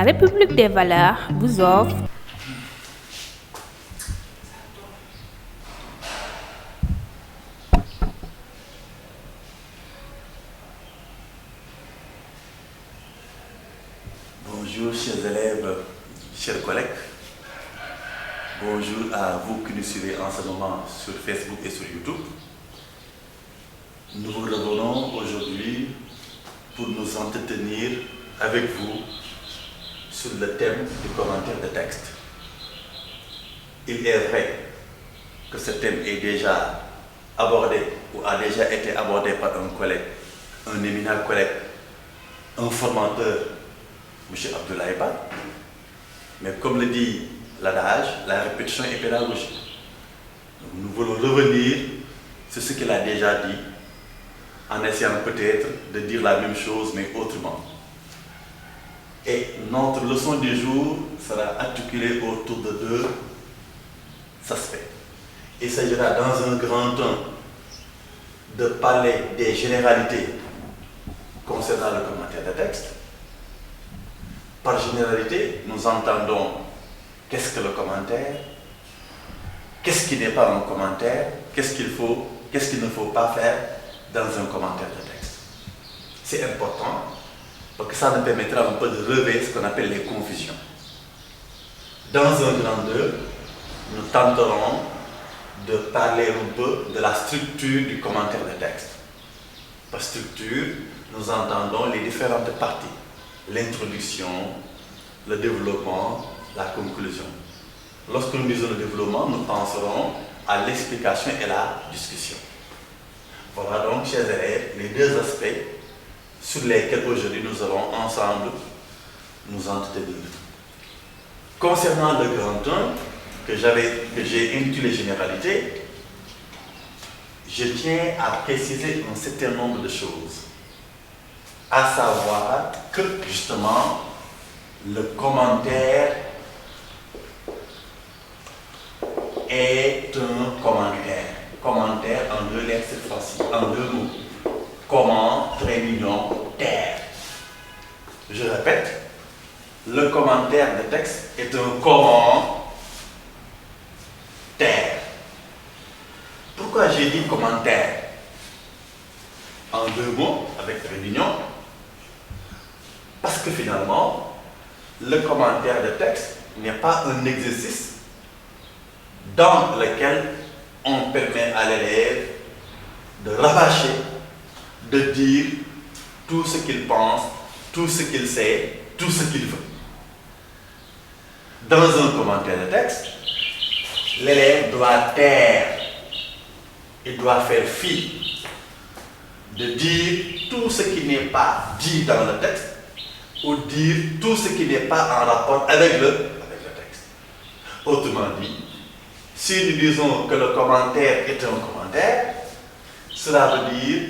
République des valeurs vous offre Bonjour chers élèves, chers collègues. Bonjour à vous qui nous suivez en ce moment sur Facebook et sur YouTube. Nous vous revenons aujourd'hui pour nous entretenir avec vous sur le thème du commentaire de texte. Il est vrai que ce thème est déjà abordé ou a déjà été abordé par un collègue, un éminent collègue, un formateur, M. Abdoulaye Ba. Mais comme le dit l'adage, la répétition est pédagogique. Donc nous voulons revenir sur ce qu'il a déjà dit, en essayant peut-être de dire la même chose mais autrement. Et notre leçon du jour sera articulée autour de deux aspects. Il s'agira dans un grand temps de parler des généralités concernant le commentaire de texte. Par généralité, nous entendons qu'est-ce que le commentaire, qu'est-ce qui n'est pas un commentaire, qu'est-ce qu'il ne faut pas faire dans un commentaire de texte. C'est important parce que ça nous permettra un peu de relever ce qu'on appelle les confusions. Dans un grand 2, nous tenterons de parler un peu de la structure du commentaire de texte. Par structure, nous entendons les différentes parties. L'introduction, le développement, la conclusion. Lorsque nous disons le développement, nous penserons à l'explication et la discussion. Voilà donc, chers élèves, les deux aspects sur lesquels aujourd'hui nous allons ensemble nous entretenir. Concernant le grand 1, que j'ai intitulé Généralité, je tiens à préciser un certain nombre de choses. À savoir que, justement, le commentaire est un commentaire. Commentaire en deux lettres cette fois-ci, en deux mots. Comment, très mignon, terre. Je répète, le commentaire de texte est un commentaire. Pourquoi j'ai dit commentaire? En deux mots, avec très mignon. Parce que finalement, le commentaire de texte n'est pas un exercice dans lequel on permet à l'élève de rabâcher, de dire tout ce qu'il pense, tout ce qu'il sait, tout ce qu'il veut. Dans un commentaire de texte, l'élève doit taire, il doit faire fi de dire tout ce qui n'est pas dit dans le texte ou dire tout ce qui n'est pas en rapport avec le texte. Autrement dit, si nous disons que le commentaire est un commentaire, cela veut dire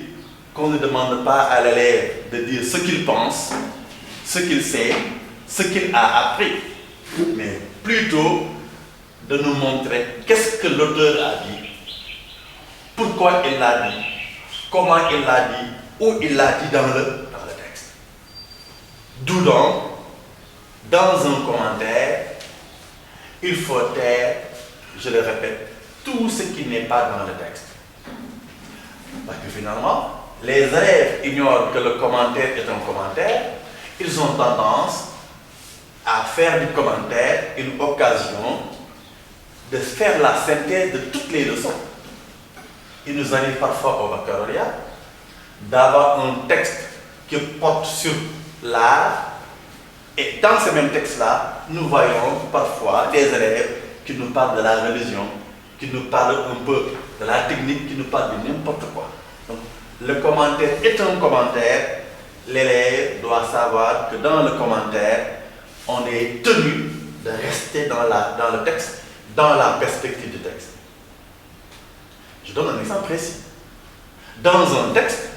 qu'on ne demande pas à l'élève de dire ce qu'il pense, ce qu'il sait, ce qu'il a appris, mais plutôt de nous montrer qu'est-ce que l'auteur a dit, pourquoi il l'a dit, comment il l'a dit, où il l'a dit dans le texte. D'où donc, dans un commentaire, il faut taire, je le répète, tout ce qui n'est pas dans le texte. Parce que finalement, les élèves ignorent que le commentaire est un commentaire, ils ont tendance à faire du commentaire une occasion de faire la synthèse de toutes les leçons. Il nous arrive parfois au baccalauréat d'avoir un texte qui porte sur l'art, et dans ce même texte-là, nous voyons parfois des élèves qui nous parlent de la religion, qui nous parlent un peu de la technique, qui nous parlent de n'importe quoi. Donc, le commentaire est un commentaire, l'élève doit savoir que dans le commentaire, on est tenu de rester dans le texte, dans la perspective du texte. Je donne un exemple précis. Dans un texte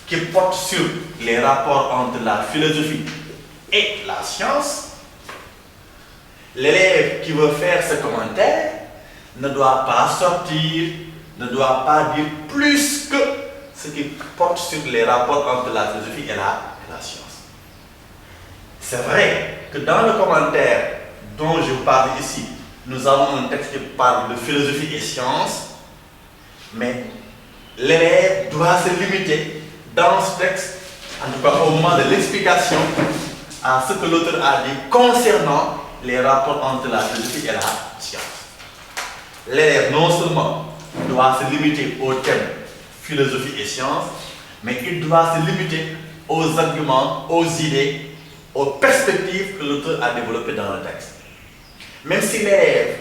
qui porte sur les rapports entre la philosophie et la science, l'élève qui veut faire ce commentaire ne doit pas sortir, ne doit pas dire plus que ce qui porte sur les rapports entre la philosophie et la science. C'est vrai que dans le commentaire dont je vous parle ici, nous avons un texte qui parle de philosophie et sciences, mais l'élève doit se limiter dans ce texte, en tout cas au moment de l'explication, à ce que l'auteur a dit concernant les rapports entre la philosophie et la science. L'élève non seulement doit se limiter au thème philosophie et sciences, mais il doit se limiter aux arguments, aux idées, aux perspectives que l'auteur a développées dans le texte. Même si l'élève,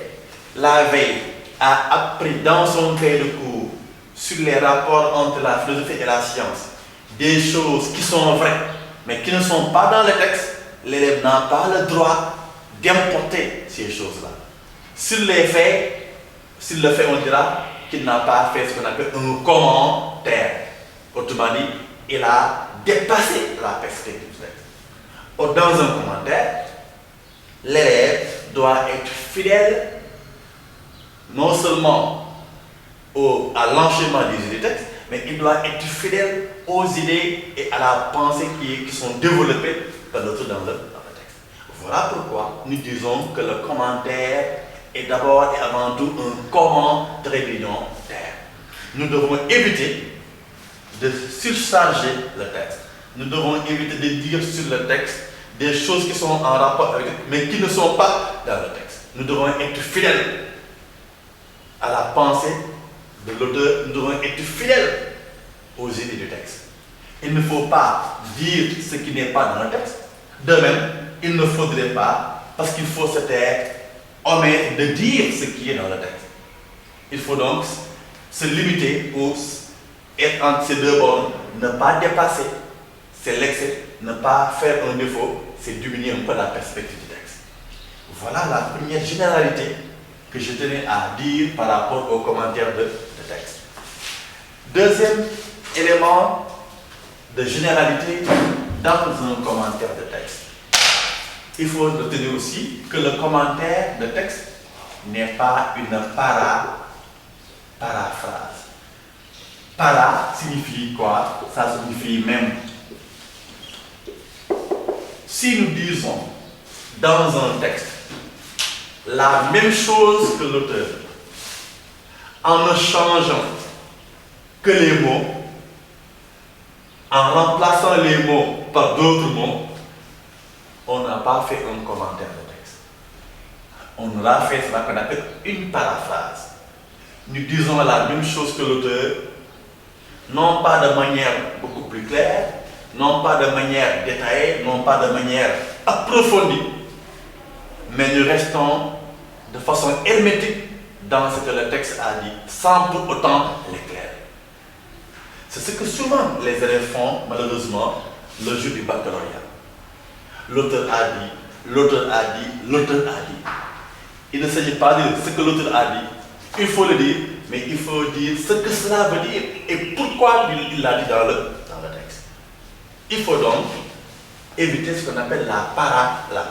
la veille, a appris dans son cahier de cours sur les rapports entre la philosophie et la science des choses qui sont vraies, mais qui ne sont pas dans le texte, l'élève n'a pas le droit d'importer ces choses-là. S'il le fait, on dira qu'il n'a pas fait ce qu'on appelle un commentaire. Autrement dit, il a dépassé la perspective du texte. Dans un commentaire, l'élève doit être fidèle non seulement à l'enchaînement des idées du texte, mais il doit être fidèle aux idées et à la pensée qui sont développées par l'auteur dans le texte. Voilà pourquoi nous disons que le commentaire est d'abord et avant tout un commentaire. Nous devons éviter de surcharger le texte. Nous devons éviter de dire sur le texte des choses qui sont en rapport avec, mais qui ne sont pas dans le texte. Nous devons être fidèles à la pensée de l'auteur, nous devons être fidèles aux idées du texte. Il ne faut pas dire ce qui n'est pas dans le texte. De même, il ne faudrait pas, parce qu'il faut se taire, omettre de dire ce qui est dans le texte. Il faut donc se limiter ou être entre ces deux bornes, ne pas dépasser, c'est l'excès, ne pas faire un défaut, c'est diminuer un peu la perspective du texte. Voilà la première généralité que je tenais à dire par rapport aux commentaires de texte. Deuxième élément de généralité dans un commentaire de texte. Il faut retenir aussi que le commentaire de texte n'est pas une paraphrase. Para signifie quoi? Ça signifie même. Si nous disons dans un texte la même chose que l'auteur, en ne changeant que les mots, en remplaçant les mots par d'autres mots, on n'a pas fait un commentaire de texte. On aura fait ce qu'on appelle une paraphrase. Nous disons la même chose que l'auteur, non pas de manière beaucoup plus claire, non pas de manière détaillée, non pas de manière approfondie, mais nous restons de façon hermétique dans ce que le texte a dit, sans pour autant l'éclairer. C'est ce que souvent les élèves font, malheureusement, le jour du baccalauréat. L'auteur a dit, l'auteur a dit, l'auteur a dit. Il ne s'agit pas de dire ce que l'auteur a dit, il faut le dire, mais il faut dire ce que cela veut dire et pourquoi il l'a dit dans le texte. Il faut donc éviter ce qu'on appelle la paraphrase.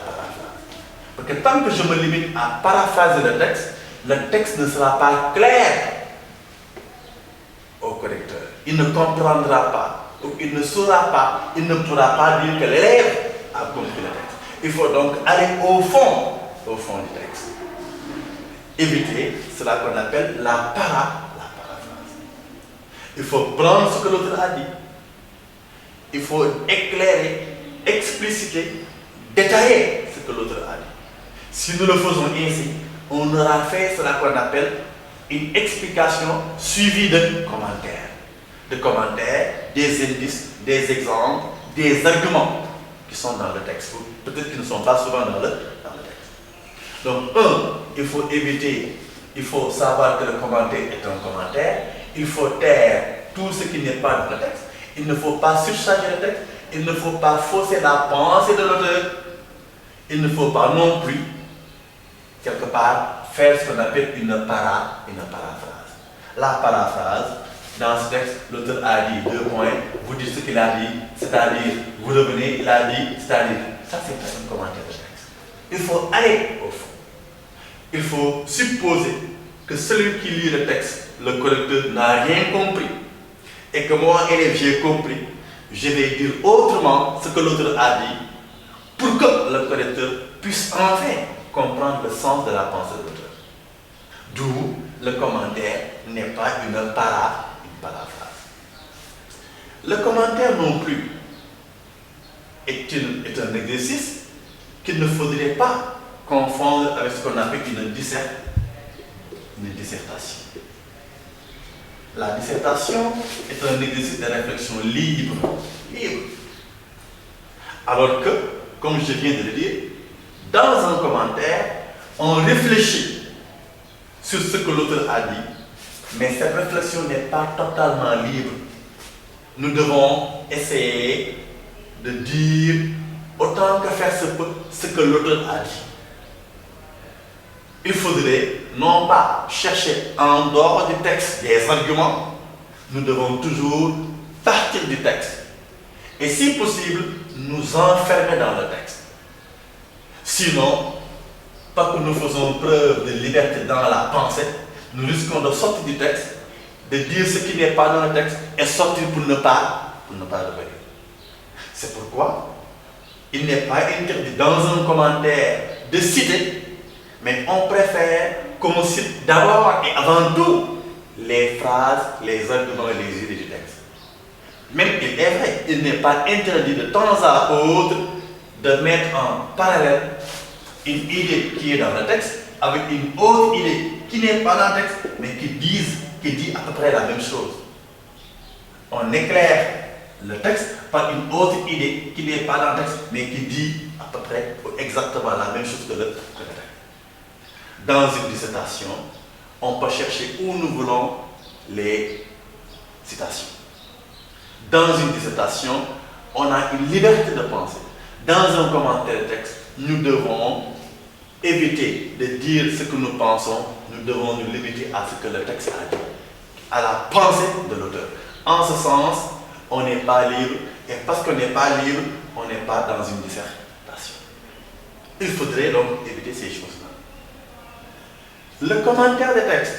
Parce que tant que je me limite à paraphraser le texte ne sera pas clair au correcteur. Il ne comprendra pas, ou il ne saura pas, il ne pourra pas dire que l'élève a compris le texte. Il faut donc aller au fond du texte. Éviter cela qu'on appelle la paraphrase. Il faut prendre ce que l'auteur a dit. Il faut éclairer, expliciter, détailler ce que l'auteur a dit. Si nous le faisons ainsi, on aura fait cela qu'on appelle une explication suivie de commentaires. De commentaires, des indices, des exemples, des arguments qui sont dans le texte. Peut-être qu'ils ne sont pas souvent dans le texte. Donc, il faut éviter, il faut savoir que le commentaire est un commentaire. Il faut taire tout ce qui n'est pas dans le texte. Il ne faut pas surcharger le texte. Il ne faut pas fausser la pensée de l'auteur. Il ne faut pas non plus, quelque part, faire ce qu'on appelle une paraphrase. La paraphrase, dans ce texte, l'auteur a dit 2 points, vous dites ce qu'il a dit, c'est-à-dire, vous revenez, il a dit, c'est-à-dire, ça c'est pas un commentaire de texte. Il faut aller au fond. Il faut supposer que celui qui lit le texte, le correcteur, n'a rien compris. Et que moi, élève, j'ai compris. Je vais dire autrement ce que l'auteur a dit, pour que le correcteur puisse enfin comprendre le sens de la pensée de l'auteur. D'où le commentaire n'est pas une paraphrase. Le commentaire non plus est un exercice qu'il ne faudrait pas confondre avec ce qu'on appelle une dissertation. La dissertation est un exercice de réflexion libre. Alors que, comme je viens de le dire, dans un commentaire, on réfléchit sur ce que l'auteur a dit, mais cette réflexion n'est pas totalement libre. Nous devons essayer de dire autant que faire se peut ce que l'auteur a dit. Il faudrait non pas chercher en dehors du texte des arguments, nous devons toujours partir du texte et si possible nous enfermer dans le texte. Sinon, pas que nous faisons preuve de liberté dans la pensée, nous risquons de sortir du texte, de dire ce qui n'est pas dans le texte et sortir pour ne pas revenir. C'est pourquoi il n'est pas interdit dans un commentaire de citer, mais on préfère qu'on cite d'abord et avant tout les phrases, les arguments et les idées du texte. Même il est vrai, il n'est pas interdit de temps à autre de mettre en parallèle une idée qui est dans le texte avec une autre idée qui n'est pas dans le texte, mais qui dit à peu près la même chose. On éclaire le texte par une autre idée qui n'est pas dans le texte, mais qui dit à peu près exactement la même chose que le texte. Dans une dissertation, on peut chercher où nous voulons les citations. Dans une dissertation, on a une liberté de penser. Dans un commentaire de texte, nous devons éviter de dire ce que nous pensons, nous devons nous limiter à ce que le texte a dit, à la pensée de l'auteur. En ce sens, on n'est pas libre, et parce qu'on n'est pas libre, on n'est pas dans une dissertation. Il faudrait donc éviter ces choses-là. Le commentaire de texte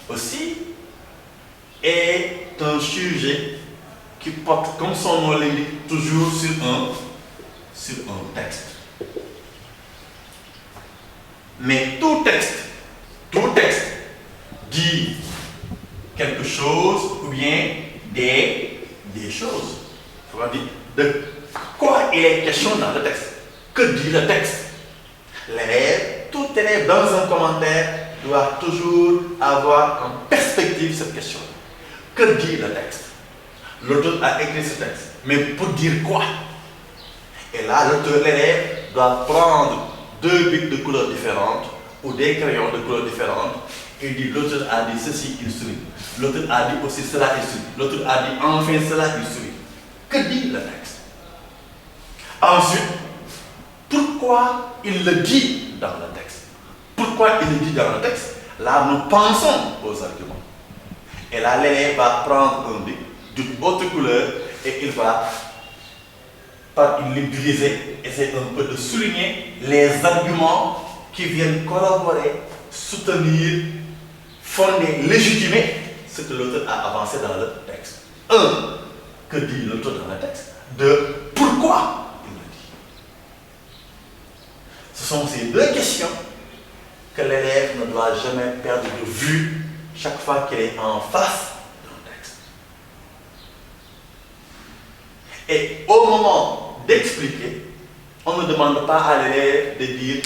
aussi est un sujet qui porte, comme son nom l'indique, toujours sur un texte. Mais tout texte dit quelque chose ou bien des choses. Il faut dire de quoi il est question dans le texte. Que dit le texte? Tout élève dans un commentaire doit toujours avoir en perspective cette question. Que dit le texte? L'auteur a écrit ce texte, mais pour dire quoi? Et là, l'élève doit prendre 2 bics de couleurs différentes ou des crayons de couleurs différentes et dit l'auteur a dit ceci, il souligne. L'auteur a dit aussi cela, il souligne. L'auteur a dit enfin cela, il souligne. Que dit le texte? Ensuite, pourquoi il le dit dans le texte? Pourquoi il le dit dans le texte? Là, nous pensons aux arguments. Et là, l'élève va prendre un bic d'une autre couleur et il va, par une ligne grisée, essayer un peu de souligner les arguments qui viennent corroborer, soutenir, fonder, légitimer ce que l'auteur a avancé dans le texte. 1. Que dit l'auteur dans le texte? 2. Pourquoi il le dit? Ce sont ces 2 questions que l'élève ne doit jamais perdre de vue chaque fois qu'il est en face d'un texte. Et au moment d'expliquer, on ne demande pas à l'élève de dire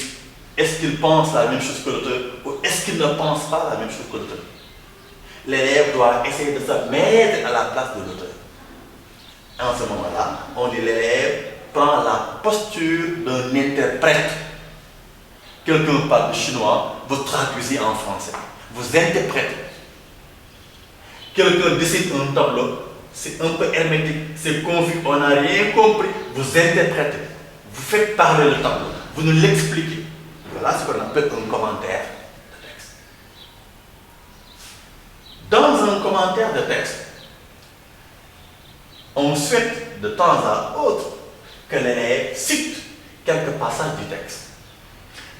est-ce qu'il pense la même chose que l'auteur ou est-ce qu'il ne pense pas la même chose que l'auteur. L'élève doit essayer de se mettre à la place de l'auteur. En ce moment-là, on dit l'élève prend la posture d'un interprète. Quelqu'un parle chinois, vous traduisez en français. Vous interprétez. Quelqu'un dessine un tableau, c'est un peu hermétique, c'est confus, on n'a rien compris. Vous interprétez. Vous faites parler le tableau. Vous nous l'expliquez. Voilà ce qu'on appelle un commentaire de texte. Dans un commentaire de texte, on souhaite de temps à autre que l'élève cite quelques passages du texte.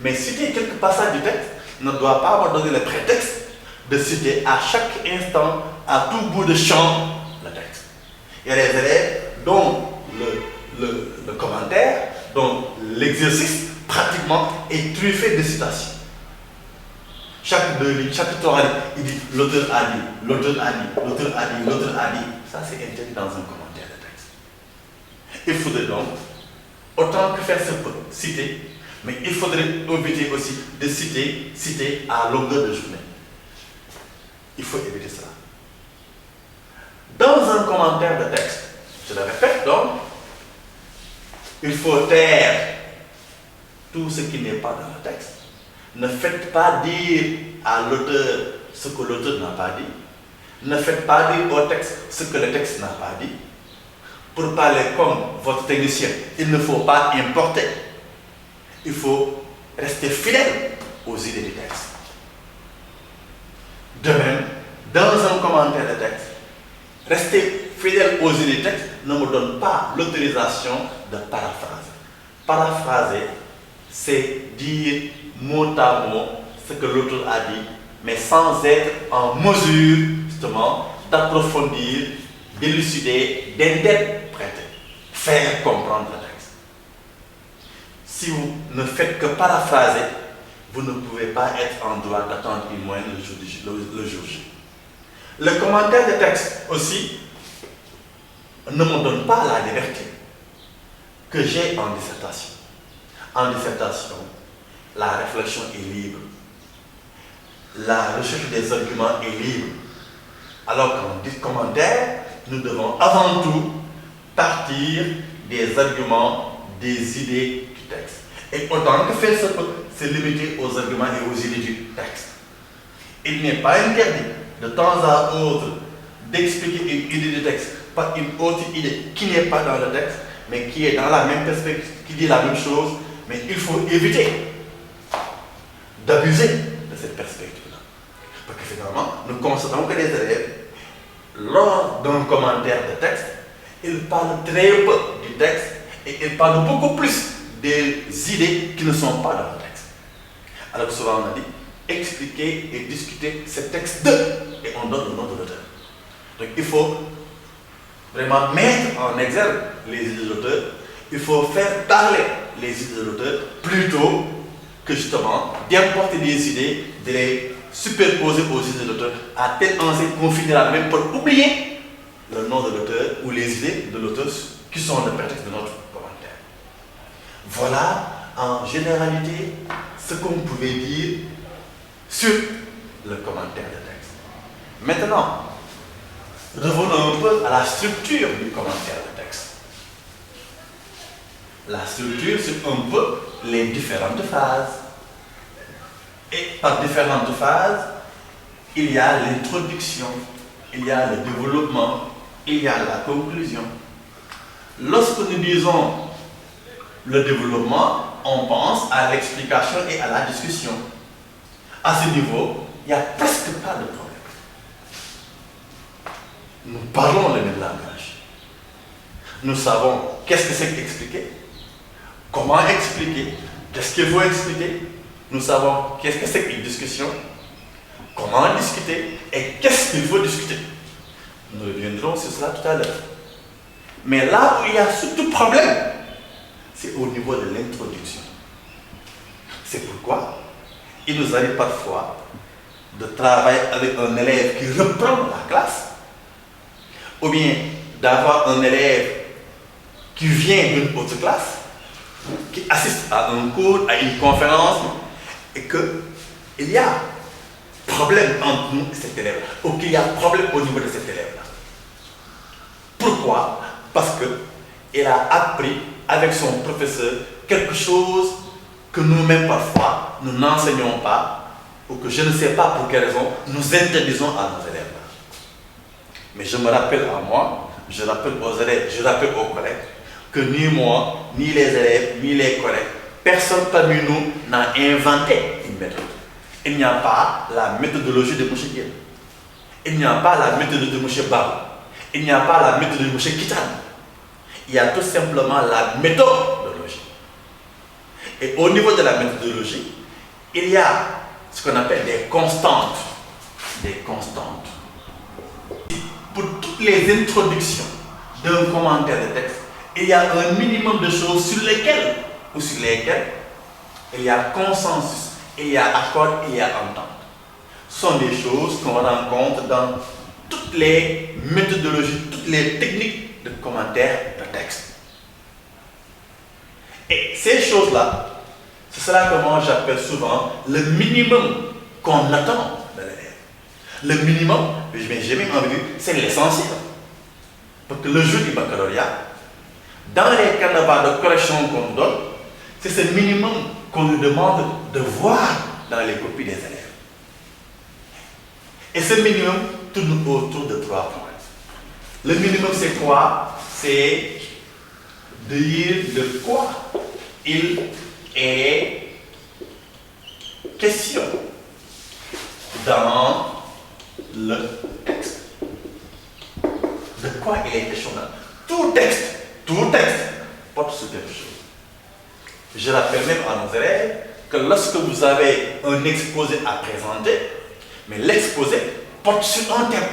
Mais citer quelques passages du texte ne doit pas avoir donné le prétexte de citer à chaque instant, à tout bout de champ, le texte. Il y a des élèves dont le commentaire, Donc l'exercice pratiquement est truffé de citations. Chaque 2 lignes, chaque 3 lignes, il dit l'auteur a dit, l'auteur a dit, l'auteur a dit, l'auteur a dit. Ça c'est interdit dans un commentaire de texte. Il faudrait donc, autant que faire se peut, citer, mais il faudrait éviter aussi de citer à longueur de journée. Il faut éviter cela. Dans un commentaire de texte, je le répète donc, il faut taire tout ce qui n'est pas dans le texte. Ne faites pas dire à l'auteur ce que l'auteur n'a pas dit. Ne faites pas dire au texte ce que le texte n'a pas dit. Pour parler comme votre technicien, il ne faut pas importer. Il faut rester fidèle aux idées du texte. De même, dans un commentaire de texte, rester fidèle aux idées du texte ne me donne pas l'autorisation de paraphraser. Paraphraser, c'est dire mot à mot ce que l'auteur a dit, mais sans être en mesure, justement, d'approfondir, d'élucider, d'interpréter, faire comprendre le texte. Si vous ne faites que paraphraser, vous ne pouvez pas être en droit d'attendre une moyenne le jour J. Le commentaire de texte aussi ne me donne pas la liberté que j'ai en dissertation. En dissertation, la réflexion est libre. La recherche des arguments est libre. Alors qu'en commentaire, nous devons avant tout partir des arguments, des idées du texte. Et autant que faire ça, c'est limiter aux arguments et aux idées du texte. Il n'est pas interdit de temps à autre d'expliquer une idée du texte par une autre idée qui n'est pas dans le texte, mais qui est dans la même perspective, qui dit la même chose, mais il faut éviter d'abuser de cette perspective-là. Parce que finalement, nous constatons que les élèves, lors d'un commentaire de texte, ils parlent très peu du texte et ils parlent beaucoup plus des idées qui ne sont pas dans le texte. Alors que souvent on a dit expliquer et discuter ce texte de, et on donne le nom de l'auteur. Donc il faut vraiment mettre en exergue les idées de l'auteur, il faut faire parler les idées de l'auteur plutôt que justement d'importer des idées, de les superposer aux idées de l'auteur à tel enseigne qu'on finira même par oublier le nom de l'auteur ou les idées de l'auteur qui sont le prétexte de notre commentaire. Voilà en généralité ce qu'on pouvait dire sur le commentaire de texte. Maintenant, revenons un peu à la structure du commentaire de texte. La structure, c'est un peu les différentes phases. Et par différentes phases, il y a l'introduction, il y a le développement, il y a la conclusion. Lorsque nous disons le développement, on pense à l'explication et à la discussion. À ce niveau, il n'y a presque pas de problème. Nous parlons le même langage. Nous savons qu'est-ce que c'est qu'expliquer, comment expliquer, qu'est-ce qu'il faut expliquer. Nous savons qu'est-ce que c'est qu'une discussion, comment discuter et qu'est-ce qu'il faut discuter. Nous reviendrons sur cela tout à l'heure. Mais là où il y a surtout problème, c'est au niveau de l'introduction. C'est pourquoi il nous arrive parfois de travailler avec un élève qui reprend la classe, ou bien d'avoir un élève qui vient d'une autre classe, qui assiste à un cours, à une conférence, et qu'il y a problème entre nous et cet élève-là, ou qu'il y a problème au niveau de cet élève-là. Pourquoi? Parce qu'il a appris avec son professeur quelque chose que nous-mêmes parfois nous n'enseignons pas, ou que je ne sais pas pour quelle raison nous interdisons à nos élèves. Mais je me rappelle à moi, je rappelle aux élèves, je rappelle aux collègues, que ni moi, ni les élèves, ni les collègues, personne parmi nous n'a inventé une méthode. Il n'y a pas la méthodologie de M. Guéne. Il n'y a pas la méthode de M. Barou. Il n'y a pas la méthode de M. Kitane. Il y a tout simplement la méthodologie. Et au niveau de la méthodologie, il y a ce qu'on appelle des constantes. Des constantes. Pour toutes les introductions d'un commentaire de texte, il y a un minimum de choses sur lesquelles ou sur lesquels il y a consensus, il y a accord, il y a entente. Ce sont des choses qu'on rencontre dans toutes les méthodologies, toutes les techniques de commentaire de texte. Et ces choses-là, c'est cela que moi j'appelle souvent le minimum qu'on attend de l'élève. Le minimum, mais j'ai même envie de dire, c'est l'essentiel. Parce que le jour du baccalauréat, dans les canevas de correction qu'on donne, c'est ce minimum qu'on nous demande de voir dans les copies des élèves. Et ce minimum tourne autour de 3 points. Le minimum, c'est quoi? C'est de dire de quoi il est question dans le texte. De quoi il est question dans tout texte porte sur quelque chose. Je rappelle même à nos élèves que lorsque vous avez un exposé à présenter, mais l'exposé porte sur un thème.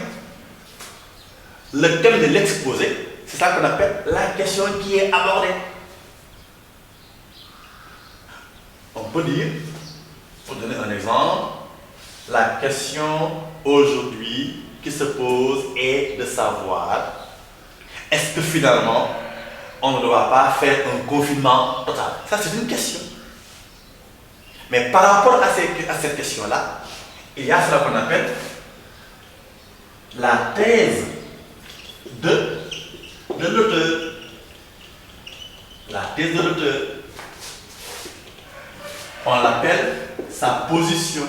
Le thème de l'exposé, c'est ça qu'on appelle la question qui est abordée. On peut dire, pour donner un exemple, la question aujourd'hui qui se pose est de savoir est-ce que finalement on ne doit pas faire un confinement total. Ça, c'est une question. Mais par rapport à cette question-là, il y a ce qu'on appelle la thèse de l'auteur. La thèse de l'auteur. On l'appelle sa position.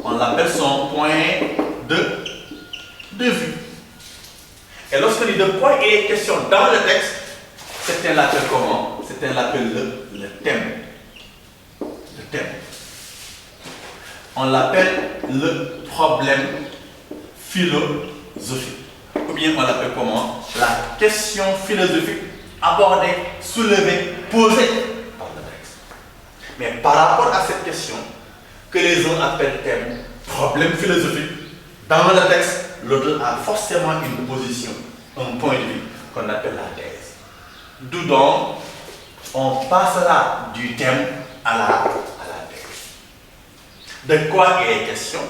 On l'appelle son point de vue. Et lorsqu'on dit de quoi il est question dans le texte, certains l'appellent comment? Certains l'appellent le thème. Le thème. On l'appelle le problème philosophique. Ou bien on l'appelle comment? La question philosophique abordée, soulevée, posée par le texte. Mais par rapport à cette question, que les uns appellent thème, problème philosophique, dans le texte, l'auteur a forcément une position, un point de vue qu'on appelle la thèse. D'où donc, on passera du thème à la thèse. De quoi il est question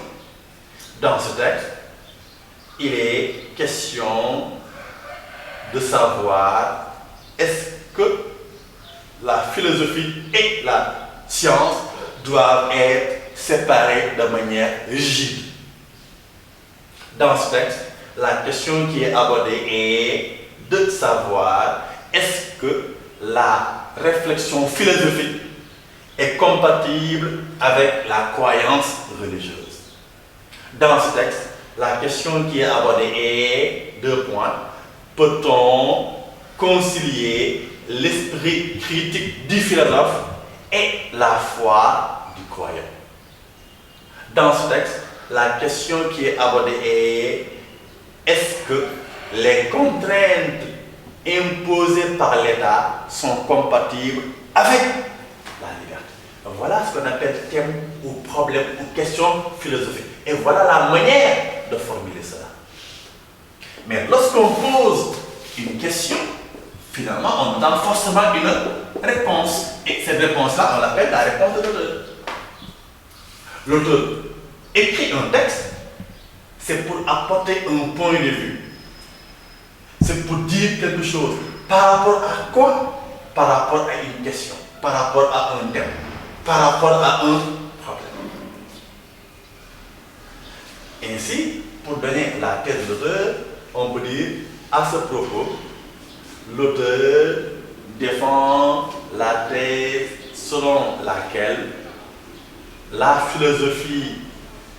dans ce texte? Il est question de savoir est-ce que la philosophie et la science doivent être séparées de manière rigide. Dans ce texte, la question qui est abordée est de savoir est-ce que la réflexion philosophique est compatible avec la croyance religieuse. Dans ce texte, la question qui est abordée est 2 points. Peut-on concilier l'esprit critique du philosophe et la foi du croyant? Dans ce texte, la question qui est abordée est est-ce que les contraintes imposées par l'État sont compatibles avec la liberté? Voilà ce qu'on appelle thème ou problème ou question philosophique. Et voilà la manière de formuler cela. Mais lorsqu'on pose une question, finalement, on donne forcément une réponse. Et cette réponse-là, on l'appelle la réponse de l'auteur. L'auteur écrit un texte, c'est pour apporter un point de vue. C'est pour dire quelque chose. Par rapport à quoi? Par rapport à une question, par rapport à un thème, par rapport à un problème. Ainsi, pour donner la thèse de l'auteur, on peut dire à ce propos, l'auteur défend la thèse selon laquelle la philosophie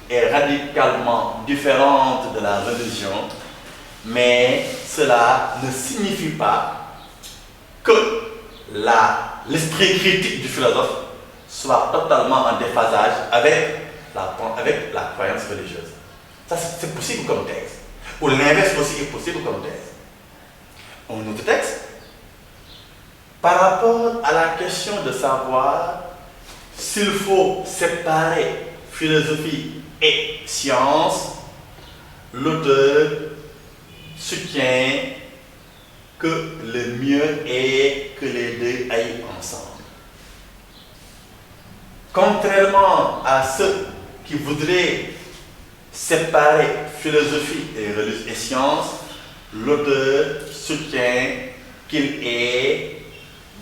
est radicalement différente de la religion, mais cela ne signifie pas que l'esprit critique du philosophe soit totalement en déphasage avec la croyance religieuse. Ça, c'est possible comme thèse. Ou l'inverse aussi est possible comme thèse. Un autre texte, par rapport à la question de savoir s'il faut séparer philosophie et science, l'auteur soutient que le mieux est que les deux aillent ensemble. Contrairement à ceux qui voudraient séparer philosophie et science, l'auteur soutient qu'il est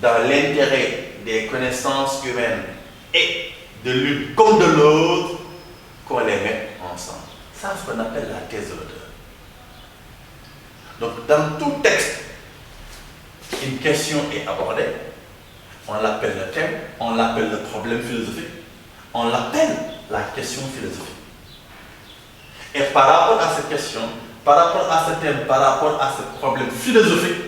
dans l'intérêt des connaissances humaines et de l'une comme de l'autre qu'on les mette ensemble. C'est ce qu'on appelle la thèse de l'auteur. Donc, dans tout texte, une question est abordée, on l'appelle le thème, on l'appelle le problème philosophique, on l'appelle la question philosophique. Et par rapport à cette question, par rapport à ce thème, par rapport à ce problème philosophique,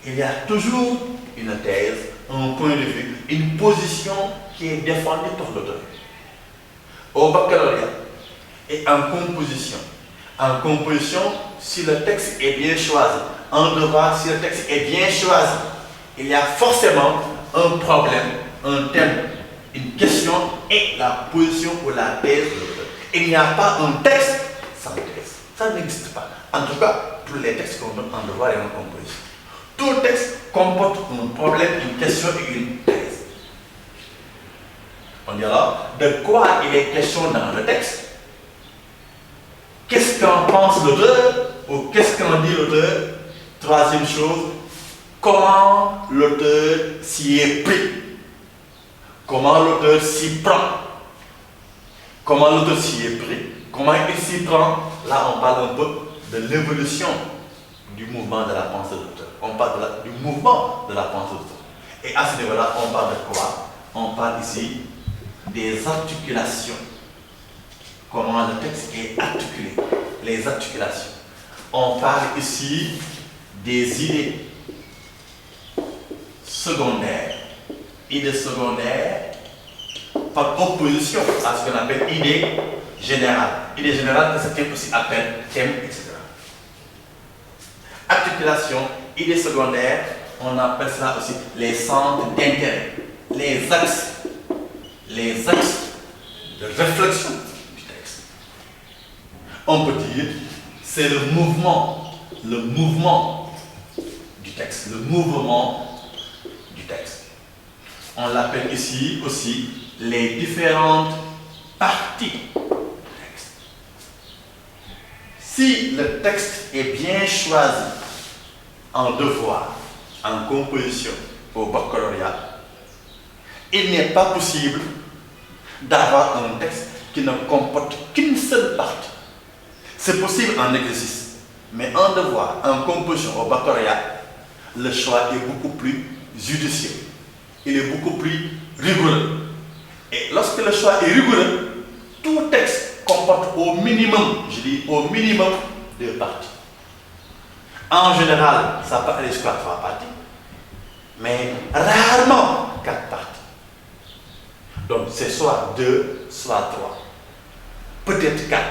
il y a toujours une thèse, un point de vue, une position qui est défendue par l'auteur. Au baccalauréat et en composition. En composition, si le texte est bien choisi, en devoir, si le texte est bien choisi, il y a forcément un problème, un thème, une question et la position ou la thèse de l'auteur. Il n'y a pas un texte sans thèse. Ça n'existe pas. En tout cas, pour les textes qu'on donne en devoir et en composition. Tout texte comporte un problème, une question et une thèse. On dit alors, de quoi il est question dans le texte? Qu'est-ce qu'en pense l'auteur? Ou qu'est-ce qu'en dit l'auteur? Troisième chose, comment l'auteur s'y est pris? Comment l'auteur s'y prend? Comment l'auteur s'y est pris? Comment il s'y prend? Là, on parle un peu de l'évolution du mouvement de la pensée de l'auteur. On parle du mouvement de la pensée de l'auteur. Et à ce niveau-là, on parle de quoi? On parle ici des articulations. Comment le texte est articulé. Les articulations. On parle ici des idées secondaires. Idées secondaires par opposition à ce qu'on appelle idées générales. Idées générales que certains aussi appellent thèmes, etc. Articulation, idées secondaires, on appelle cela aussi les centres d'intérêt, les axes de réflexion du texte. On peut dire c'est le mouvement du texte, le mouvement du texte. On l'appelle ici aussi les différentes parties du texte. Si le texte est bien choisi en devoir, en composition au baccalauréat, il n'est pas possible d'avoir un texte qui ne comporte qu'une seule partie. C'est possible en exercice, mais en devoir, en composition au baccalauréat, le choix est beaucoup plus judicieux. Il est beaucoup plus rigoureux. Et lorsque le choix est rigoureux, tout texte comporte au minimum, je dis au minimum, 2 parties. En général, ça peut aller jusqu'à 3 parties, mais rarement 4 parties. Donc c'est soit 2, soit 3. Peut-être 4.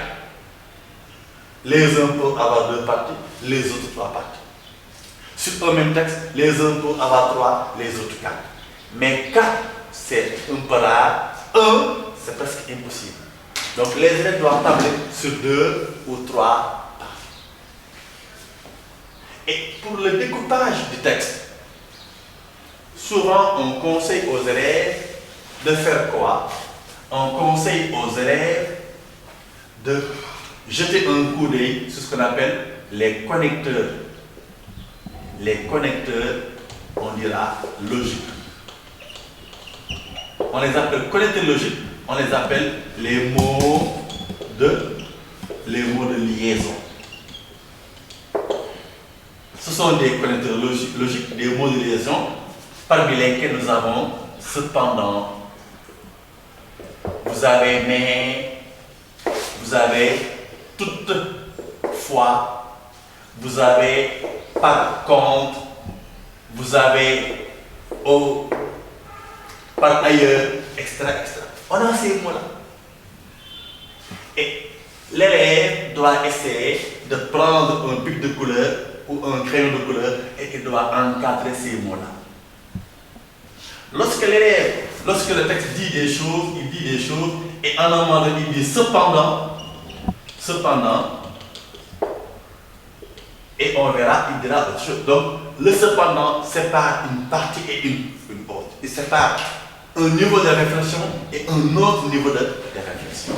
Les uns peuvent avoir 2 parties, les autres 3 parties. Sur un même texte, les uns peuvent avoir 3, les autres 4. Mais 4, c'est un peu rare. 1, c'est presque impossible. Donc les élèves doivent tabler sur 2 ou 3 parties. Et pour le découpage du texte, souvent on conseille aux élèves de faire quoi? On conseille aux élèves de jeter un coup d'œil sur ce qu'on appelle les connecteurs. Les connecteurs, on dira logiques. On les appelle connecteurs logiques, on les appelle les mots de liaison. Ce sont des connecteurs logiques, des mots de liaison, parmi lesquels nous avons cependant, vous avez mais, vous avez toutefois, vous avez par contre, vous avez au, par ailleurs, etc., etc. On a ces mots-là. Et l'élève doit essayer de prendre un pic de couleur ou un crayon de couleur et il doit encadrer ces mots-là. Lorsque le texte dit des choses, et en un moment donné, il dit cependant, Et on verra, il dira autre chose. Donc, le cependant sépare une partie et une autre. Il sépare un niveau de réflexion et un autre niveau de réflexion.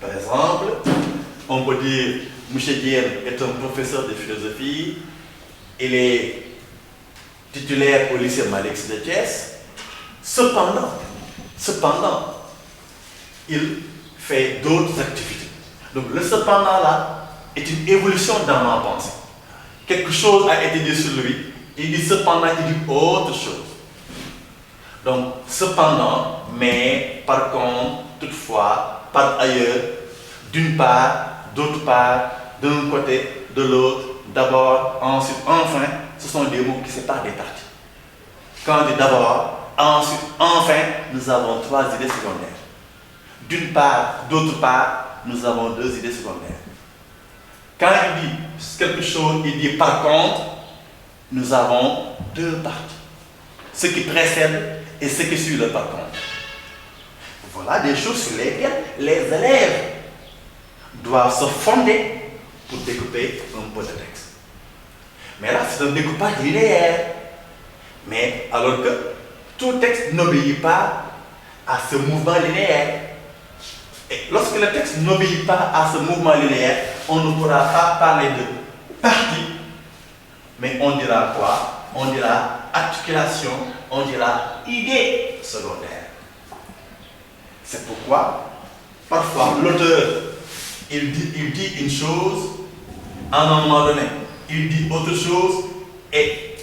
Par exemple, on peut dire, M. Diène est un professeur de philosophie, il est titulaire au lycée Malix de Thiès. Cependant, il fait d'autres activités. Donc le cependant là est une évolution dans ma pensée. Quelque chose a été dit sur lui, il dit cependant, il dit autre chose. Donc cependant, mais, par contre, toutefois, par ailleurs, d'une part, d'autre part, d'un côté, de l'autre, d'abord, ensuite, enfin, ce sont des mots qui séparent des parties. Quand on dit d'abord, ensuite, enfin, nous avons trois idées secondaires. D'une part, d'autre part, nous avons deux idées secondaires. Quand il dit quelque chose, il dit par contre, nous avons deux parties. Ce qui précède et ce qui suit le par contre. Voilà des choses sur lesquelles les élèves doivent se fonder pour découper un peu de texte. Mais là, c'est un découpage linéaire. Mais alors que tout texte n'obéit pas à ce mouvement linéaire. Et lorsque le texte n'obéit pas à ce mouvement linéaire, on ne pourra pas parler de partie, mais on dira quoi? On dira articulation, on dira idée secondaire. C'est pourquoi, parfois, l'auteur, il dit une chose, à un moment donné, il dit autre chose, et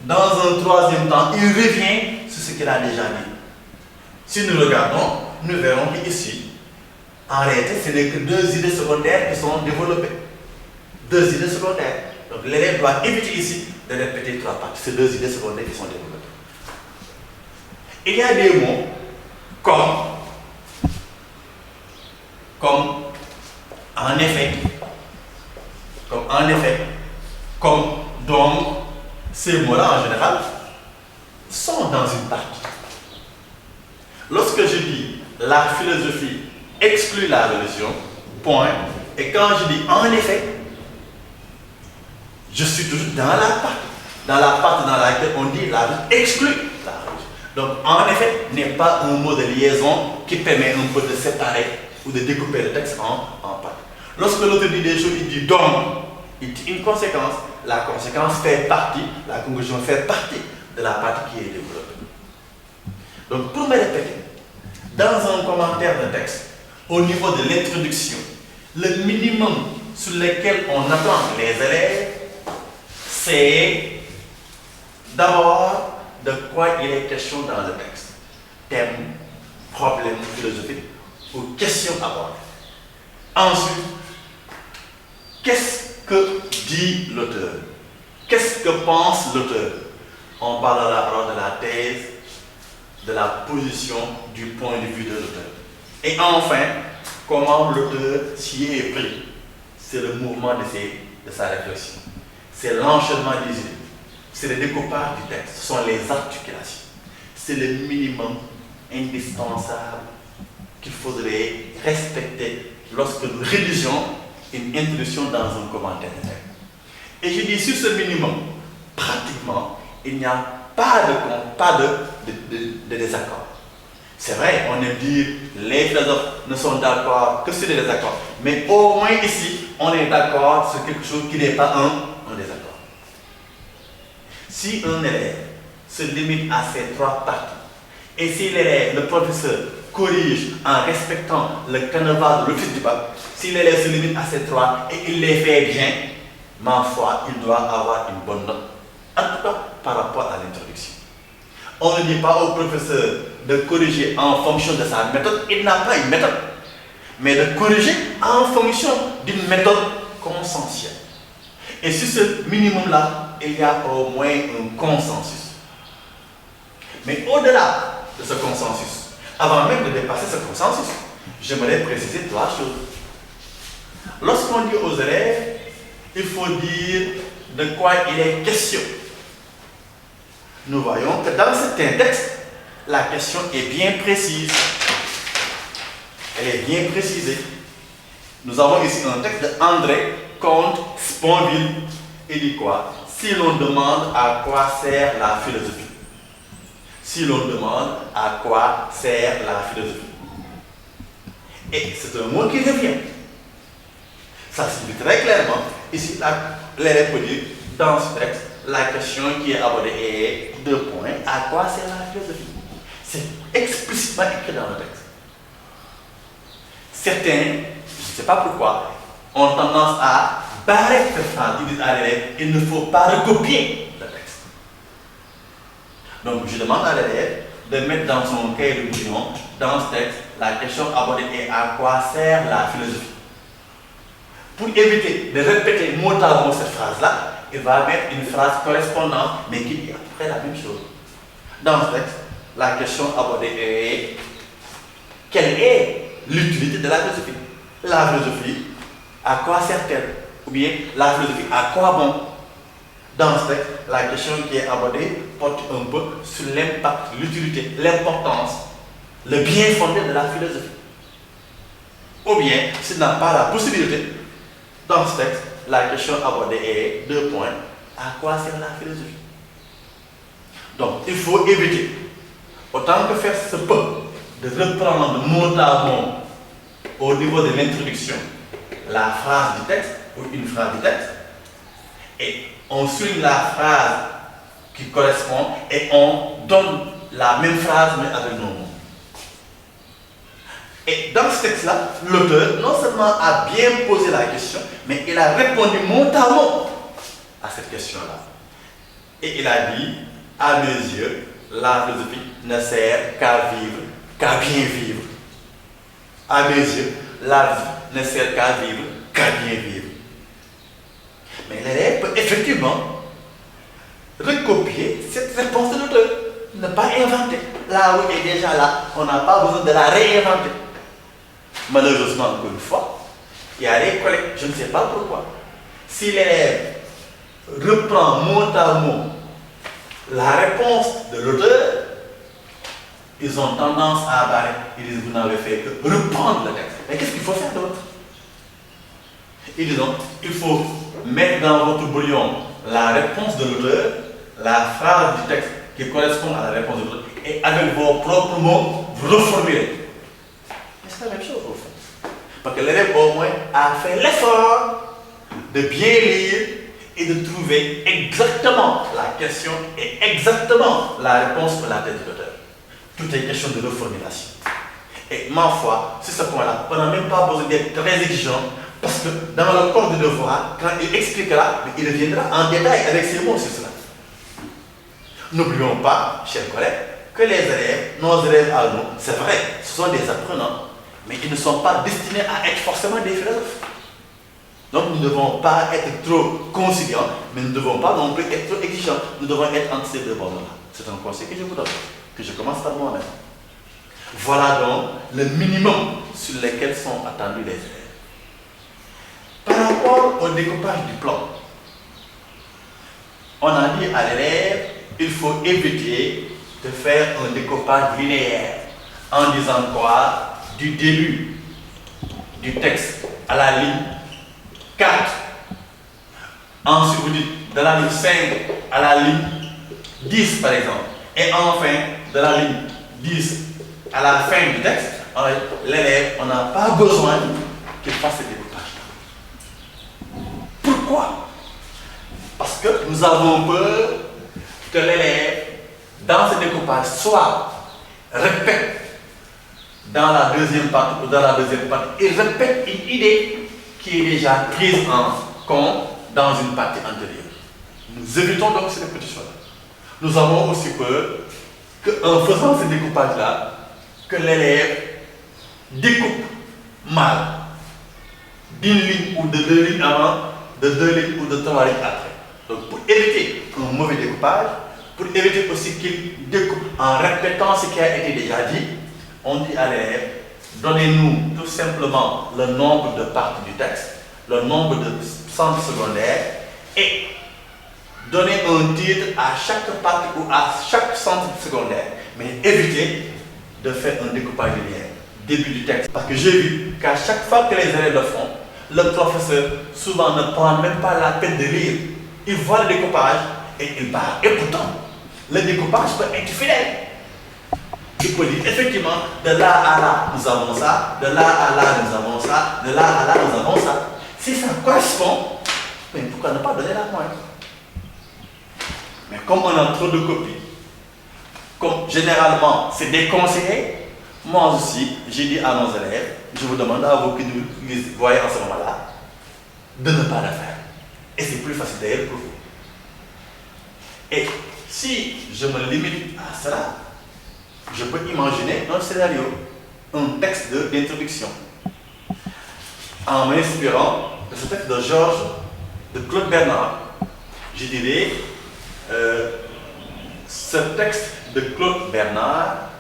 dans un troisième temps, il revient sur ce qu'il a déjà dit. Si nous regardons, nous verrons qu'ici, en réalité, ce n'est que deux idées secondaires qui sont développées. Deux idées secondaires. Donc l'élève doit éviter ici de répéter trois parties. C'est deux idées secondaires qui sont développées. Il y a des mots comme en effet, comme donc, ces mots-là en général sont dans une partie. Lorsque je dis la philosophie exclut la religion, point, et quand je dis en effet, je suis toujours dans la partie dans laquelle on dit la religion exclut la religion. Donc en effet n'est pas un mot de liaison qui permet un peu de séparer ou de découper le texte en parties. Lorsque l'auteur dit des choses, il dit donc, il dit une conséquence, la conséquence fait partie, la conclusion fait partie de la partie qui est développée. Donc pour me répéter, dans un commentaire de texte, au niveau de l'introduction, le minimum sur lequel on attend les élèves, c'est d'abord de quoi il est question dans le texte. Thème, problème philosophique ou question abordée. Ensuite, qu'est-ce que dit l'auteur? Qu'est-ce que pense l'auteur? On parlera alors de la thèse, de la position, du point de vue de l'auteur. Et enfin, comment l'auteur s'y est pris. C'est le mouvement de sa réflexion. C'est l'enchaînement des idées. C'est le découpage du texte. Ce sont les articulations. C'est le minimum indispensable qu'il faudrait respecter lorsque nous rédigeons une introduction dans un commentaire de texte. Et je dis sur ce minimum, pratiquement, il n'y a pas de désaccord. C'est vrai, on aime dire les philosophes ne sont d'accord que sur les désaccords. Mais au moins ici, on est d'accord sur quelque chose qui n'est pas un désaccord. Si un élève se limite à ces trois parties, et si l'élève, le professeur, corrige en respectant le canevas de l'office du bac, si l'élève se limite à ces trois et il les fait bien, ma foi, il doit avoir une bonne note. En tout cas, par rapport à l'introduction. On ne dit pas au professeur de corriger en fonction de sa méthode, il n'a pas une méthode, mais de corriger en fonction d'une méthode consensuelle. Et sur ce minimum-là, il y a au moins un consensus. Mais au-delà de ce consensus, avant même de dépasser ce consensus, j'aimerais préciser trois choses. Lorsqu'on dit aux élèves, il faut dire de quoi il est question. Nous voyons que dans certains textes, la question est bien précise. Elle est bien précisée. Nous avons ici un texte d'André Comte Sponville, il dit quoi? Si l'on demande à quoi sert la philosophie. Si l'on demande à quoi sert la philosophie. Et c'est un mot qui revient. Ça signifie très clairement, ici, l'élève peut dire, dans ce texte, la question qui est abordée est deux points. À quoi sert la philosophie? C'est explicitement écrit dans le texte. Certains, je ne sais pas pourquoi, ont tendance à barrer cette phrase. Ils disent à l'élève, il ne faut pas recopier le texte. Donc je demande à l'élève de mettre dans son cahier de brouillon, dans ce texte, la question abordée est à quoi sert la philosophie. Pour éviter de répéter mot à mot cette phrase-là, il va mettre une phrase correspondante, mais qui dit à peu près la même chose. Dans ce texte, la question abordée est quelle est l'utilité de la philosophie? La philosophie, à quoi sert-elle? Ou bien la philosophie, à quoi bon? Dans ce texte, la question qui est abordée porte un peu sur l'impact, l'utilité, l'importance, le bien fondé de la philosophie. Ou bien, s'il n'a pas la possibilité, dans ce texte, la question abordée est deux points. À quoi sert la philosophie? Donc, il faut éviter, autant que faire se peut, de reprendre mot à mot au niveau de l'introduction la phrase du texte ou une phrase du texte, et on souligne la phrase qui correspond et on donne la même phrase mais avec nos mots. Et dans ce texte-là, l'auteur non seulement a bien posé la question, mais il a répondu mot à mot à cette question-là. Et il a dit, à mes yeux, la philosophie ne sert qu'à vivre, qu'à bien vivre. À mes yeux, la vie ne sert qu'à vivre, qu'à bien vivre. Mais l'élève peut effectivement recopier cette réponse de l'auteur, ne pas inventer. Là où elle est déjà là, on n'a pas besoin de la réinventer. Malheureusement, encore une fois, il y a des collègues, je ne sais pas pourquoi. Si l'élève reprend mot à mot la réponse de l'auteur, ils ont tendance à barrer. Ils disent, vous n'avez fait que reprendre le texte. Mais qu'est-ce qu'il faut faire d'autre? Ils disent, il faut mettre dans votre brouillon la réponse de l'auteur, la phrase du texte qui correspond à la réponse de l'auteur, et avec vos propres mots, vous reformulez. Mais c'est la même chose au fond. Parce que l'élève au moins a fait l'effort de bien lire et de trouver exactement la question et exactement la réponse pour la tête de l'auteur. Tout est question de reformulation. Et ma foi, sur ce point-là, on n'a même pas besoin d'être très exigeant, parce que dans le corps du devoir, quand il expliquera, il reviendra en détail avec ses mots sur cela. N'oublions pas, chers collègues, que les élèves, nos élèves à nous, c'est vrai, ce sont des apprenants, mais ils ne sont pas destinés à être forcément des philosophes. Donc nous ne devons pas être trop conciliants, mais nous ne devons pas non plus être trop exigeants. Nous devons être entre ces deux bornes-là. C'est un conseil que je vous donne, que je commence par moi-même. Voilà donc le minimum sur lequel sont attendus les élèves. Par rapport au découpage du plan, on a dit à l'élève, il faut éviter de faire un découpage linéaire en disant quoi? Du début du texte à la ligne 4. Ensuite, vous dites de la ligne 5 à la ligne 10 par exemple. Et enfin, de la ligne 10 à la fin du texte, l'élève, on n'a pas besoin qu'il fasse ce découpage-là. Pourquoi? Parce que nous avons peur que l'élève, dans ce découpage, soit répète dans la deuxième partie ou dans la deuxième partie, il répète une idée qui est déjà prise en compte dans une partie antérieure. Nous évitons donc ces répétitions-là. Nous avons aussi peur qu'en faisant ce découpage-là, que l'élève découpe mal d'une ligne ou de deux lignes avant, de deux lignes ou de trois lignes après. Donc pour éviter un mauvais découpage, pour éviter aussi qu'il découpe en répétant ce qui a été déjà dit, on dit à l'élève, donnez-nous tout simplement le nombre de parties du texte, le nombre de centres secondaires et donnez un titre à chaque partie ou à chaque centre secondaire. Mais évitez de faire un découpage linéaire, début du texte. Parce que j'ai vu qu'à chaque fois que les élèves le font, le professeur souvent ne prend même pas la peine de lire. Il voit le découpage et il part. Et pourtant, le découpage peut être fidèle. Il peut dire effectivement, de là à là, nous avons ça, de là à là, nous avons ça, de là à là, nous avons ça. Si ça correspond, mais pourquoi ne pas donner la pointe? Mais comme on a trop de copies, comme généralement c'est déconseillé, moi aussi, j'ai dit à nos élèves, je vous demande à vous qui nous voyez en ce moment-là, de ne pas le faire. Et c'est plus facile d'ailleurs pour vous. Et si je me limite à cela, je peux imaginer un scénario, un texte d'introduction, en m'inspirant de ce texte de Claude Bernard. Je dirais, ce texte de Claude Bernard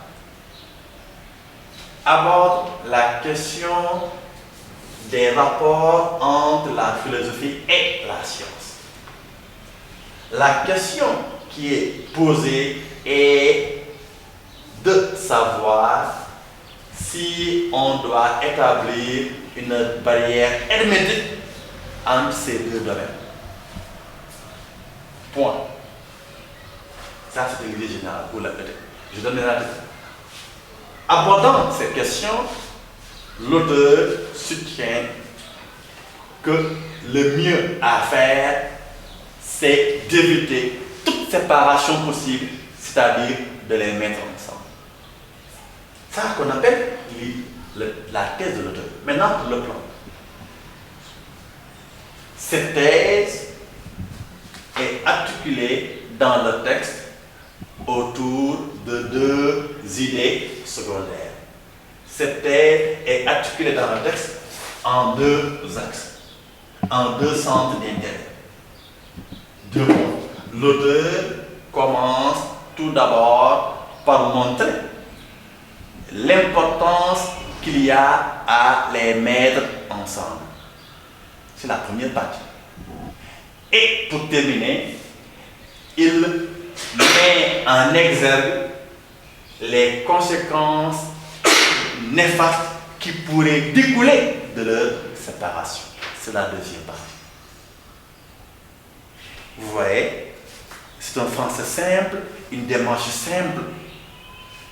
aborde la question des rapports entre la philosophie et la science. La question qui est posée est de savoir si on doit établir une barrière hermétique entre ces deux domaines. Point. Ça, c'est l'idée générale pour la peut-être. Je donne la tête. Abordant cette question, l'auteur soutient que le mieux à faire, c'est d'éviter toute séparation possible, c'est-à-dire de les mettre ensemble. C'est ça qu'on appelle la thèse de l'auteur. Maintenant, pour le plan. Cette thèse est articulée dans le texte autour de deux idées secondaires. Cette thèse est articulée dans le texte en deux axes, en deux centres d'intérêt. Deux points. L'auteur commence tout d'abord par montrer l'importance qu'il y a à les mettre ensemble. C'est la première partie. Et pour terminer, il met en exergue les conséquences néfastes qui pourraient découler de leur séparation. C'est la deuxième partie. Vous voyez, c'est un français simple, une démarche simple.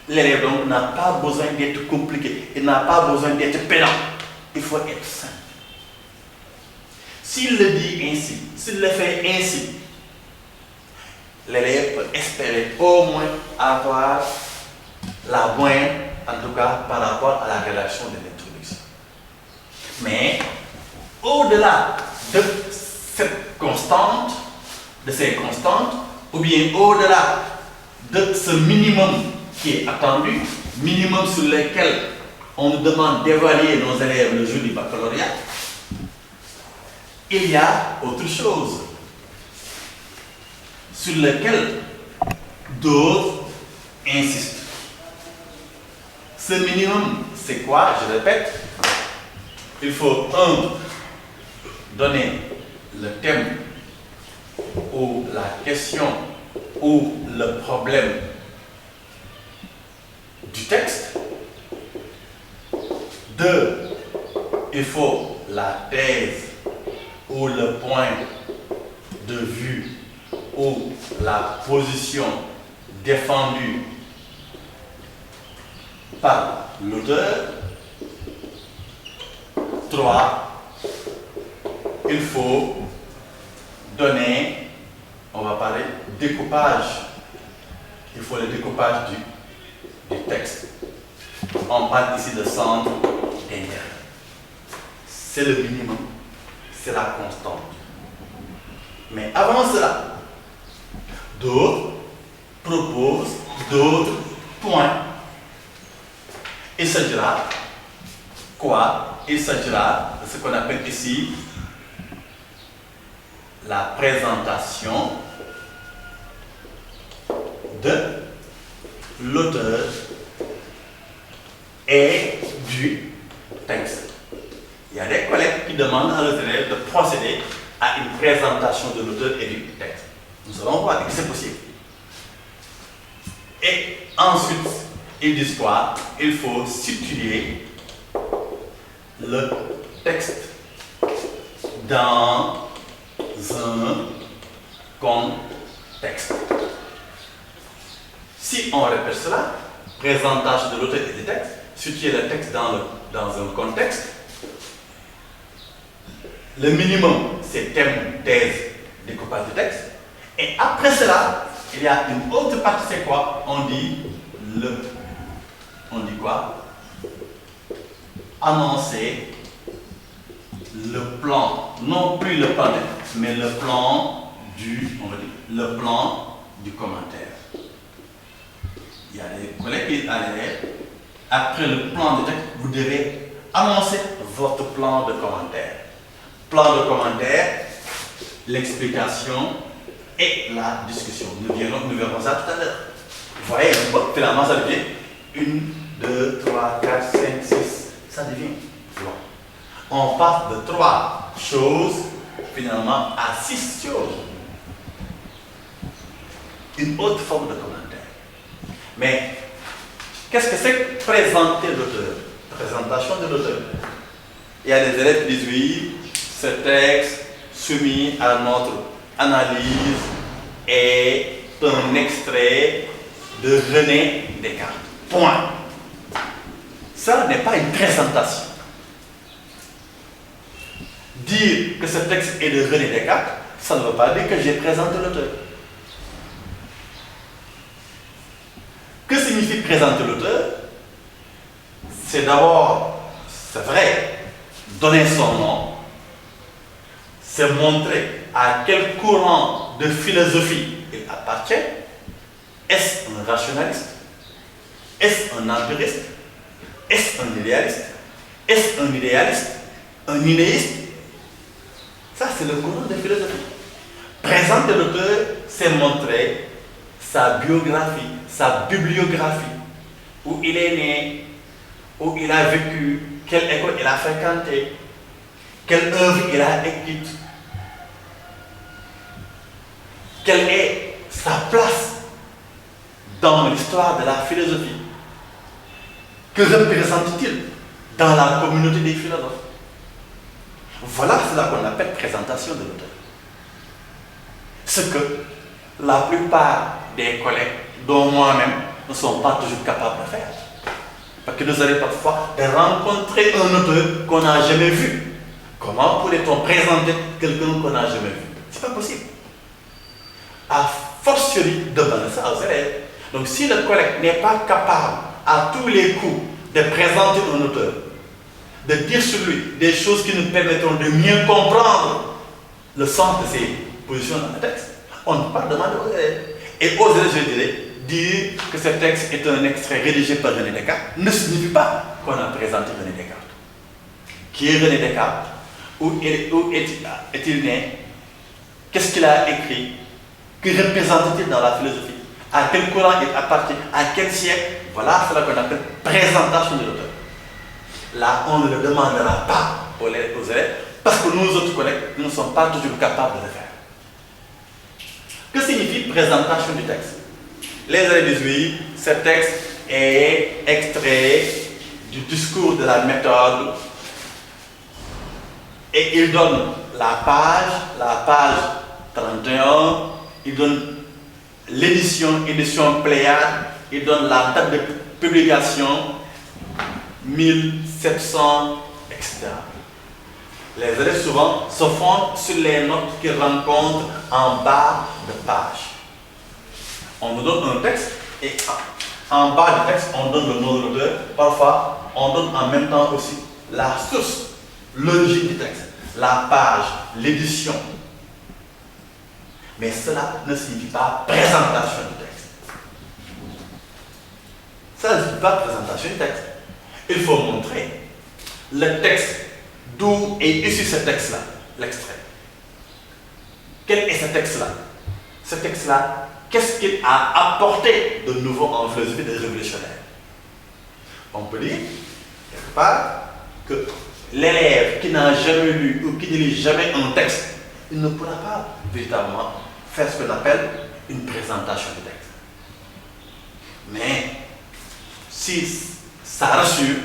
L'élève donc n'a pas besoin d'être compliqué, il n'a pas besoin d'être pédant. Il faut être simple. S'il le dit ainsi, s'il le fait ainsi, l'élève peut espérer au moins avoir la moyenne, en tout cas par rapport à la rédaction de l'introduction. Mais au-delà de cette constante, de ces constantes, ou bien au-delà de ce minimum qui est attendu, minimum sur lequel on nous demande d'évaluer nos élèves le jour du baccalauréat, il y a autre chose sur lequel d'autres insistent. Ce minimum, c'est quoi? Je répète, il faut donner le thème ou la question ou le problème du texte. 2, il faut la thèse ou le point de vue ou la position défendue par l'auteur. 3, il faut donner, on va parler découpage. Il faut le découpage du texte. On parle ici de centre d'intérêt. C'est le minimum, c'est la constante. Mais avant cela, d'autres proposent d'autres points. Il s'agira quoi? Il s'agira de ce qu'on appelle ici la présentation de l'auteur et du texte. Il y a des collègues qui demandent à leurs élèves de procéder à une présentation de l'auteur et du texte. Nous allons voir que c'est possible. Et ensuite, ils disent quoi? Il faut situer le texte dans un contexte. Si on répète cela, présentation de l'auteur et du texte, situer le texte dans un contexte, le minimum c'est thème, thèse, découpage du texte, et après cela, il y a une autre partie, c'est quoi? On dit quoi? Annoncer le plan, non plus le plan, mais le plan le plan du commentaire. Il y a des collègues qui arrivent, après le plan de texte, vous devez annoncer votre plan de commentaire. Plan de commentaire, l'explication et la discussion. Nous verrons ça tout à l'heure. Vous voyez, finalement, ça devient 1, 2, 3, 4, 5, 6. Ça devient long. On passe de 3 choses, finalement, à 6 choses. Une autre forme de commentaire. Mais, qu'est-ce que c'est que présenter l'auteur? Présentation de l'auteur. Il y a des élèves qui disent oui, ce texte soumis à notre analyse est un extrait de René Descartes. Point. Ça n'est pas une présentation. Dire que ce texte est de René Descartes, ça ne veut pas dire que j'ai présenté l'auteur. Que signifie présenter l'auteur? C'est d'abord, c'est vrai, donner son nom, c'est montrer à quel courant de philosophie il appartient. Est-ce un rationaliste? Est-ce un empiriste? Est-ce un idéaliste? Est-ce un idéaliste? Un idéiste? Ça, c'est le courant de philosophie. Présenter l'auteur, c'est montrer sa biographie, sa bibliographie, où il est né, où il a vécu, quelle école il a fréquenté, quelle œuvre il a écrite, quelle est sa place dans l'histoire de la philosophie. Que représente-t-il dans la communauté des philosophes? Voilà ce qu'on appelle présentation de l'auteur. Ce que la plupart des collègues, dont moi-même, ne sont pas toujours capables de faire. Parce que nous allons parfois rencontrer un auteur qu'on n'a jamais vu. Comment pourrait-on présenter quelqu'un qu'on n'a jamais vu? C'est pas possible. A fortiori, demander ça aux élèves. Donc si le collègue n'est pas capable à tous les coups de présenter un auteur, de dire sur lui des choses qui nous permettront de mieux comprendre le sens de ses positions dans le texte, on ne peut pas demander aux élèves. Et aux élèves, je dirais, dire que ce texte est un extrait rédigé par René Descartes ne signifie pas qu'on a présenté René Descartes. Qui est René Descartes? Où est-il né? Qu'est-ce qu'il a écrit? Que représente-t-il dans la philosophie? À quel courant il appartient? À quel siècle? Voilà ce qu'on appelle présentation de l'auteur. Là, on ne le demandera pas aux élèves parce que nous autres collègues, nous ne sommes pas toujours capables de le faire. Que signifie présentation du texte? Les élèves disent oui, ce texte est extrait du discours de la méthode et il donne la page 31, il donne édition Pléiade, il donne la date de publication 1700, etc. Les élèves souvent se fondent sur les notes qu'ils rencontrent en bas de page. On nous donne un texte et en bas du texte, on donne le nom de l'auteur. Parfois, on donne en même temps aussi la source, l'origine du texte, la page, l'édition. Mais cela ne signifie pas présentation du texte. Ça ne signifie pas présentation du texte. Il faut montrer le texte, d'où est issu ce texte-là, l'extrait. Quel est ce texte-là? Ce texte-là, qu'est-ce qu'il a apporté de nouveau en philosophie de révolutionnaire? On peut dire, quelque part, que l'élève qui n'a jamais lu ou qui ne lit jamais un texte, il ne pourra pas véritablement faire ce qu'on appelle une présentation du texte. Mais, si ça rassure,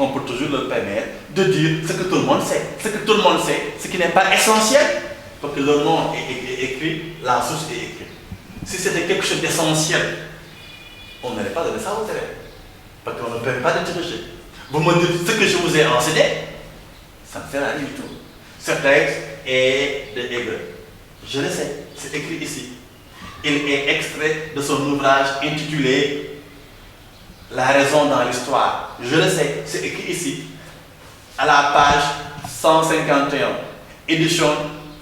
on peut toujours leur permettre de dire ce que tout le monde sait. Ce que tout le monde sait, ce qui n'est pas essentiel, parce que le nom est écrit, la source est écrite. Si c'était quelque chose d'essentiel, on n'allait pas donner ça aux élèves. Parce qu'on ne permet pas de diriger. Vous me dites ce que je vous ai enseigné, ça ne sert à rien du tout. Ce texte est de Hegel. Je le sais, c'est écrit ici. Il est extrait de son ouvrage intitulé La raison dans l'histoire. Je le sais, c'est écrit ici. À la page 151, édition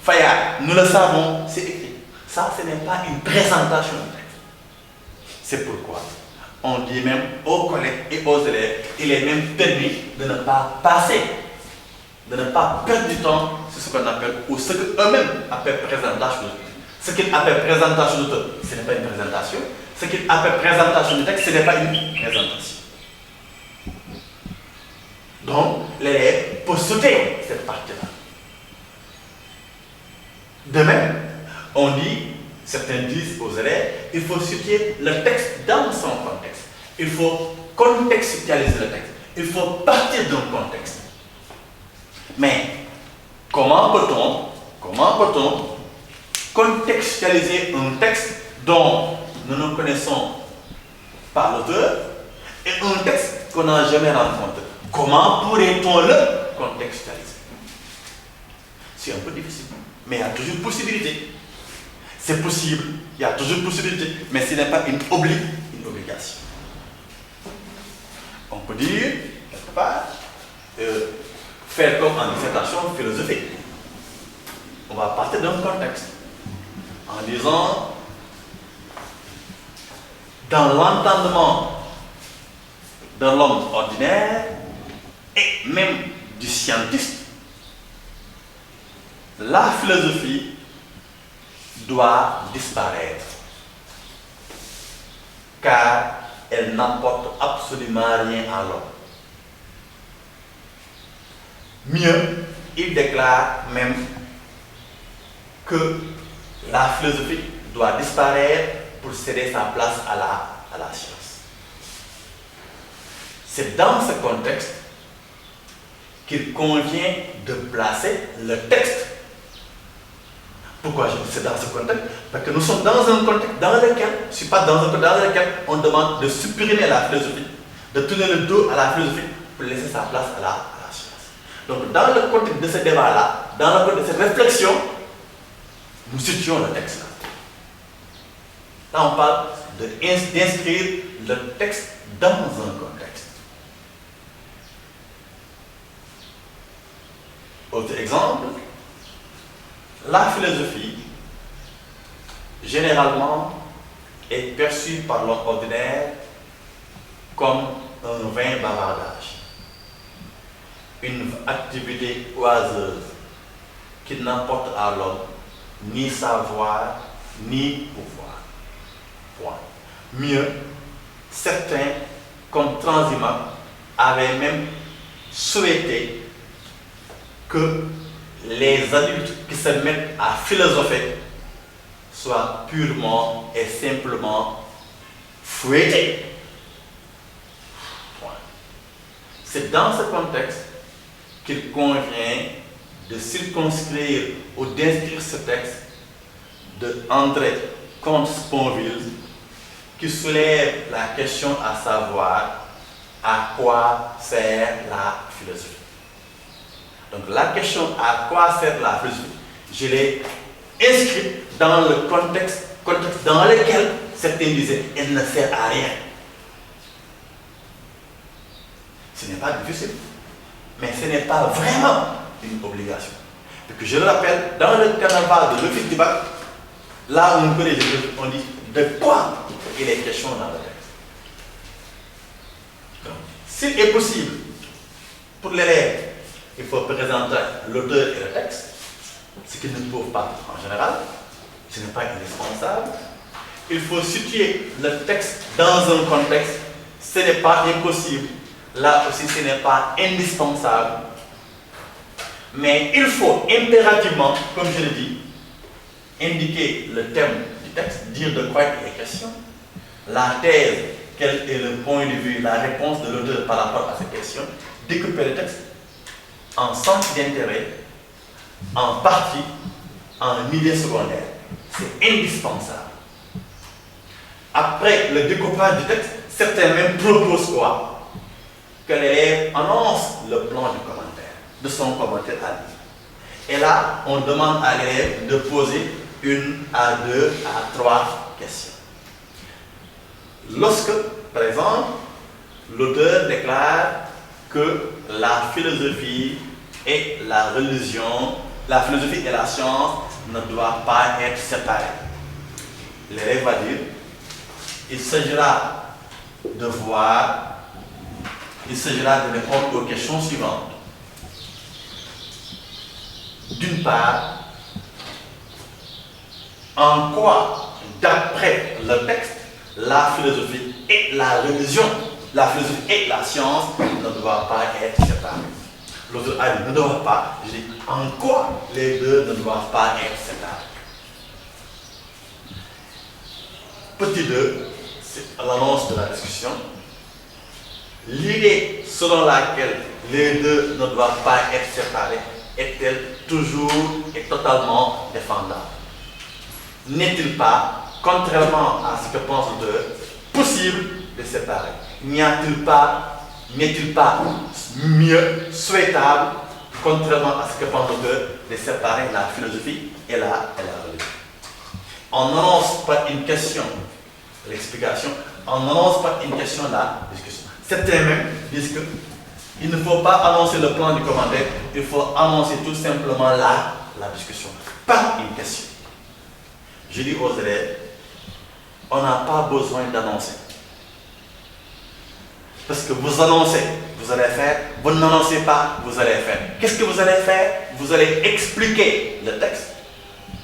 Fayard. Nous le savons, c'est écrit. Ça, ce n'est pas une présentation du texte. C'est pourquoi on dit même aux collègues et aux élèves, il est même permis de ne pas passer, de ne pas perdre du temps sur ce qu'on appelle, ou ce qu'eux-mêmes appellent présentation du texte. Ce qu'ils appellent présentation du texte, ce n'est pas une présentation. Ce qu'ils appellent présentation du texte, ce n'est pas une présentation. Donc, l'élève peut sauter cette partie-là. De même, on dit, certains disent aux élèves, il faut situer le texte dans son contexte. Il faut contextualiser le texte. Il faut partir d'un contexte. Mais, comment peut-on contextualiser un texte dont nous ne connaissons pas l'auteur et un texte qu'on n'a jamais rencontré? Comment pourrait-on le contextualiser? C'est un peu difficile, mais il y a toujours possibilité. C'est possible, il y a toujours possibilité, mais ce n'est pas une obligation. On peut dire, quelque part, faire comme en dissertation philosophique. On va partir d'un contexte en disant, dans l'entendement de l'homme ordinaire et même du scientiste, la philosophie doit disparaître car elle n'apporte absolument rien à l'homme. Mieux, il déclare même que la philosophie doit disparaître pour céder sa place à la science. C'est dans ce contexte qu'il convient de placer le texte. Pourquoi je dis c'est dans ce contexte? Parce que nous sommes dans un contexte dans lequel, je ne suis pas dans un contexte dans lequel on demande de supprimer la philosophie, de tourner le dos à la philosophie pour laisser sa place à la science. Donc dans le contexte de ce débat-là, dans le contexte de cette réflexion, nous situons le texte là. Là on parle d'inscrire le texte dans un contexte. Autre exemple, la philosophie, généralement, est perçue par l'homme ordinaire comme un vain bavardage, une activité oiseuse qui n'apporte à l'homme ni savoir ni pouvoir. Point. Mieux, certains, comme transhumants, avaient même souhaité que les adultes qui se mettent à philosopher soient purement et simplement fouettés. C'est dans ce contexte qu'il convient de circonscrire ou d'inscrire ce texte de André Comte-Sponville qui soulève la question à savoir à quoi sert la philosophie. Donc la question à quoi sert la philosophie, je l'ai inscrite dans le contexte dans lequel certains disaient elle ne sert à rien. Ce n'est pas difficile, mais ce n'est pas vraiment une obligation. Parce que je le rappelle, dans le carnaval de l'office du bac, là où on connaît les choses, on dit de quoi il est question dans le texte. Donc, s'il est possible pour l'élève, il faut présenter l'auteur et le texte, ce qu'ils ne peuvent pas en général, ce n'est pas indispensable. Il faut situer le texte dans un contexte, ce n'est pas impossible. Là aussi, ce n'est pas indispensable. Mais il faut impérativement, comme je l'ai dit, indiquer le thème du texte, dire de quoi il est question, la thèse, quel est le point de vue, la réponse de l'auteur par rapport à cette question, découper le texte en centres d'intérêt, en parties, en idées secondaires. C'est indispensable. Après le découpage du texte, certains même proposent quoi? Que l'élève annonce le plan du commentaire, de son commentaire à lui. Et là, on demande à l'élève de poser 1 à 2 à 3 questions. Lorsque, par exemple, l'auteur déclare que la philosophie et la religion, la philosophie et la science ne doivent pas être séparées, l'élève va dire, il s'agira de répondre aux questions suivantes. D'une part, en quoi, d'après le texte, la philosophie et la religion, la philosophie et la science ne doivent pas être séparées. L'autre a dit ne doivent pas, je dis en quoi les deux ne doivent pas être séparés. Petit 2, c'est l'annonce de la discussion. L'idée selon laquelle les deux ne doivent pas être séparés est-elle toujours et totalement défendable? N'est-il pas, contrairement à ce que pense l'auteur, possible de séparer? N'est-il pas mieux souhaitable, contrairement à ce que pense l'auteur, de séparer la philosophie et la religion? On n'annonce pas une question, l'explication, on n'annonce pas une question, la discussion. Certains même disent que il ne faut pas annoncer le plan du commentaire, il faut annoncer tout simplement la discussion, pas une question. Je dis aux élèves, on n'a pas besoin d'annoncer. Parce que vous annoncez, vous allez faire, vous n'annoncez pas, vous allez faire. Qu'est-ce que vous allez faire? Vous allez expliquer le texte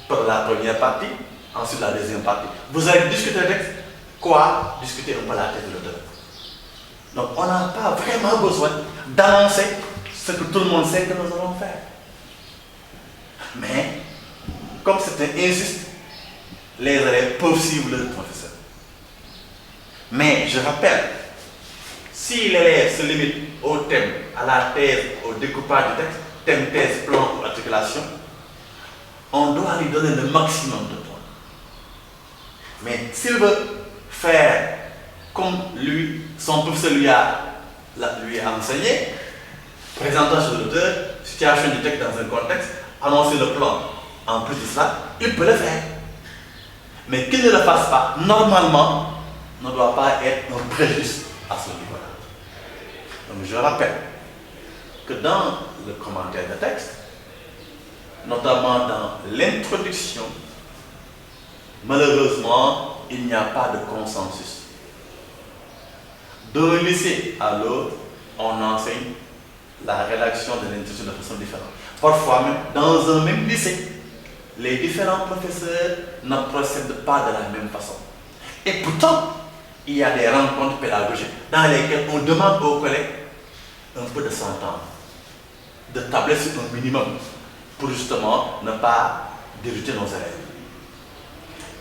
pour la première partie, ensuite la deuxième partie. Vous allez discuter le texte, quoi? Discuter un peu la tête de l'auteur. Donc on n'a pas vraiment besoin d'annoncer ce que tout le monde sait que nous allons faire. Mais, comme c'était insiste, les élèves peuvent suivre le professeur. Mais je rappelle, si l'élève se limite au thème, à la thèse, au découpage du texte, thème, thèse, plan ou articulation, on doit lui donner le maximum de temps. Mais s'il veut faire comme lui, son professeur lui a enseigné, présentation de l'auteur, situation du texte dans un contexte, annoncer le plan, en plus de cela, il peut le faire. Mais qu'il ne le fasse pas, normalement, ne doit pas être un préjudice à ce niveau-là. Donc je rappelle que dans le commentaire de texte, notamment dans l'introduction, malheureusement, il n'y a pas de consensus. D'un lycée à l'autre, on enseigne la rédaction de l'introduction de façon différente. Parfois même, dans un même lycée, les différents professeurs ne procèdent pas de la même façon. Et pourtant, il y a des rencontres pédagogiques dans lesquelles on demande aux collègues un peu de s'entendre, de tabler sur un minimum pour justement ne pas dérouter nos élèves.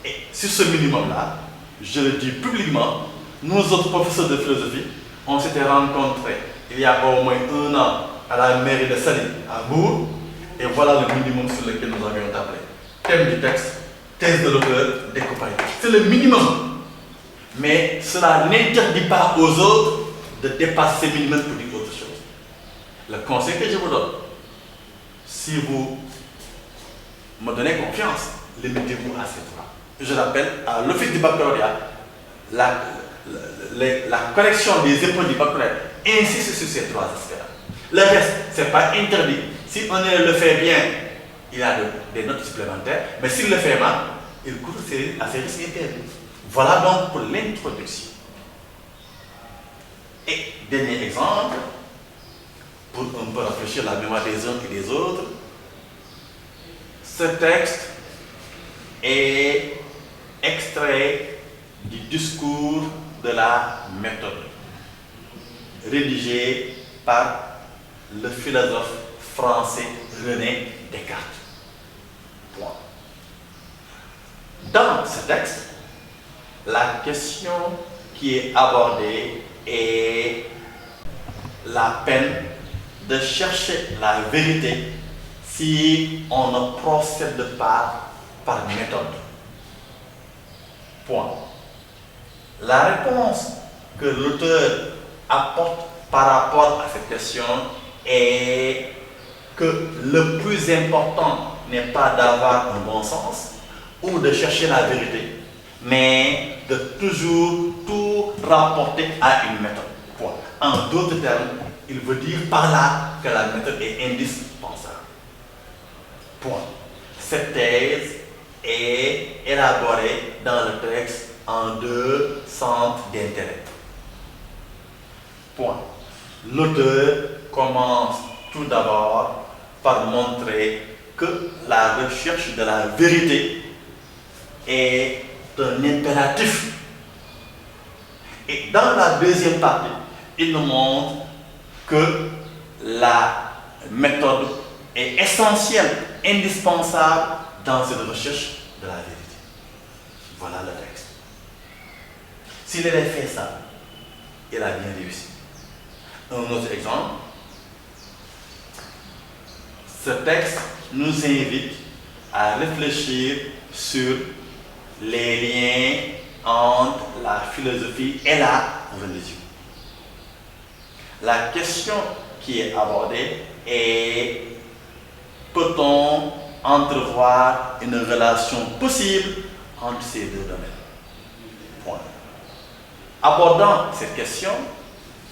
Et sur ce minimum-là, je le dis publiquement, nous autres professeurs de philosophie, on s'était rencontrés il y a au moins 1 an à la mairie de Sali, à Bourg, et voilà le minimum sur lequel nous avions tablé. Thème du texte, thèse de l'auteur, découpage. C'est le minimum. Mais cela n'interdit pas aux autres de dépasser ce minimum pour dire autre chose. Le conseil que je vous donne, si vous me donnez confiance, limitez-vous à ces 3. Je rappelle, à l'office du baccalauréat, la correction des épreuves du baccalauréat insiste sur ces 3 aspects-là. Le reste, ce n'est pas interdit. Si un élève le fait bien, il a des notes supplémentaires, mais s'il le fait mal, il court à ses risques interdits. Voilà donc pour l'introduction. Et dernier exemple, pour un peu rafraîchir la mémoire des uns et des autres, ce texte est extrait du discours de la méthode, rédigé par le philosophe français René Descartes. Point. Dans ce texte, la question qui est abordée est la peine de chercher la vérité si on ne procède pas par méthode. Point. La réponse que l'auteur apporte par rapport à cette question est que le plus important n'est pas d'avoir un bon sens ou de chercher la vérité, mais de toujours tout rapporter à une méthode. Point. En d'autres termes, il veut dire par là que la méthode est indispensable. Point. Cette thèse est élaborée dans le texte en deux centres d'intérêt. Point. L'auteur commence tout d'abord par montrer que la recherche de la vérité est un impératif. Et dans la deuxième partie, il nous montre que la méthode est essentielle, indispensable dans cette recherche de la vérité. Voilà le texte. S'il avait fait ça, il a bien réussi. Un autre exemple. Ce texte nous invite à réfléchir sur les liens entre la philosophie et la religion. La question qui est abordée est: peut-on entrevoir une relation possible entre ces deux domaines? Point. Abordant cette question,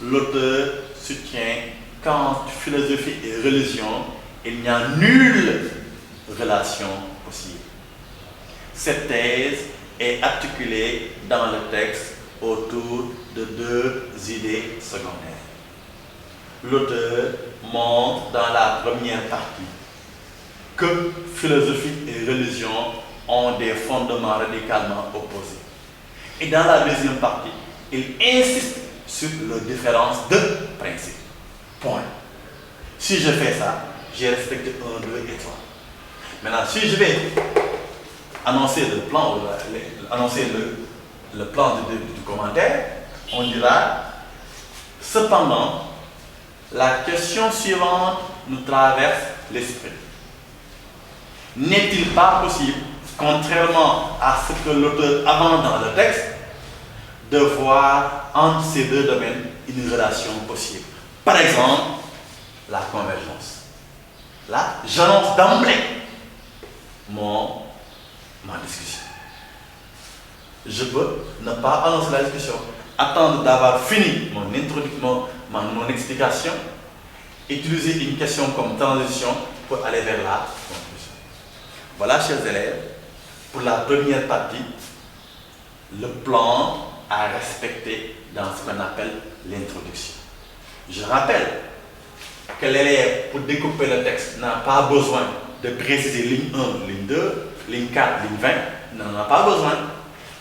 l'auteur soutient qu'entre philosophie et religion, il n'y a nulle relation possible. Cette thèse est articulée dans le texte autour de deux idées secondaires. L'auteur montre dans la première partie que philosophie et religion ont des fondements radicalement opposés. Et dans la deuxième partie, il insiste sur la différence de principe. Point. Si je fais ça, j'ai respecté 1, 2 et 3. Maintenant, si je vais annoncer le plan, le plan du commentaire, on dira: cependant, la question suivante nous traverse l'esprit. N'est-il pas possible, contrairement à ce que l'auteur avance dans le texte, de voir entre ces deux domaines une relation possible? Par exemple, la convergence. Là, j'annonce d'emblée ma discussion. Je peux ne pas annoncer la discussion, attendre d'avoir fini mon introduction, mon explication, utiliser une question comme transition pour aller vers la conclusion. Voilà, chers élèves, pour la première partie, le plan à respecter dans ce qu'on appelle l'introduction. Je rappelle que l'élève, pour découper le texte, n'a pas besoin de préciser ligne 1, ligne 2, ligne 4, ligne 20, il n'en a pas besoin.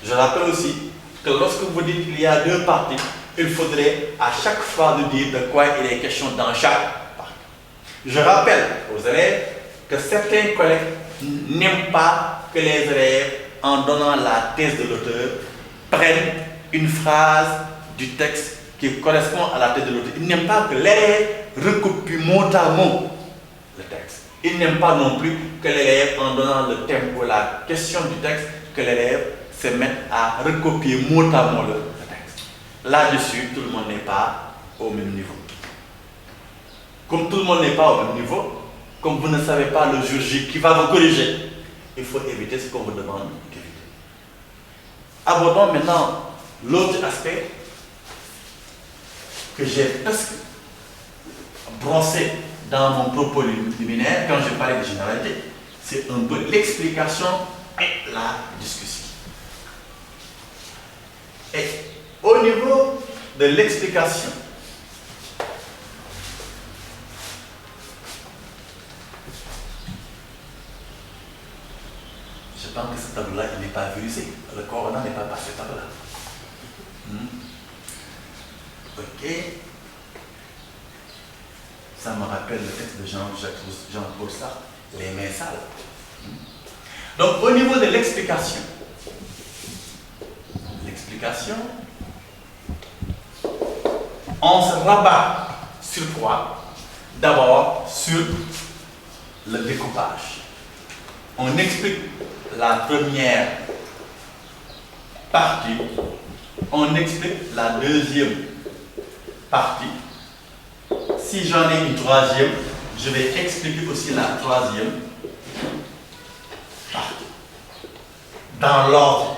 Je rappelle aussi que lorsque vous dites qu'il y a deux parties, il faudrait à chaque fois de dire de quoi il est question dans chaque partie. Je rappelle aux élèves que certains collègues n'aiment pas que les élèves, en donnant la thèse de l'auteur, prennent une phrase du texte qui correspond à la thèse de l'auteur. Ils n'aiment pas que l'élève recopie mot à mot le texte. Ils n'aiment pas non plus que l'élève, en donnant le thème ou la question du texte, que l'élève se mette à recopier mot à mot le texte. Là-dessus, tout le monde n'est pas au même niveau. Comme tout le monde n'est pas au même niveau, comme vous ne savez pas le jour J qui va vous corriger, il faut éviter ce qu'on vous demande d'éviter. Abordons maintenant l'autre aspect que j'ai presque brossé dans mon propos liminaire quand je parlais de généralité. C'est un peu l'explication et la discussion. Et au niveau de l'explication, je pense que ce tableau-là, il n'est pas virusé. Le corona n'est pas passé par là. Ok. Ça me rappelle le texte de Jean-Paul Sartre, les mains sales. Donc, au niveau de l'explication, on se rabat sur quoi? d'abord sur le découpage. On explique la première partie, on explique la deuxième partie. Si j'en ai une troisième, je vais expliquer aussi la troisième partie, dans l'ordre.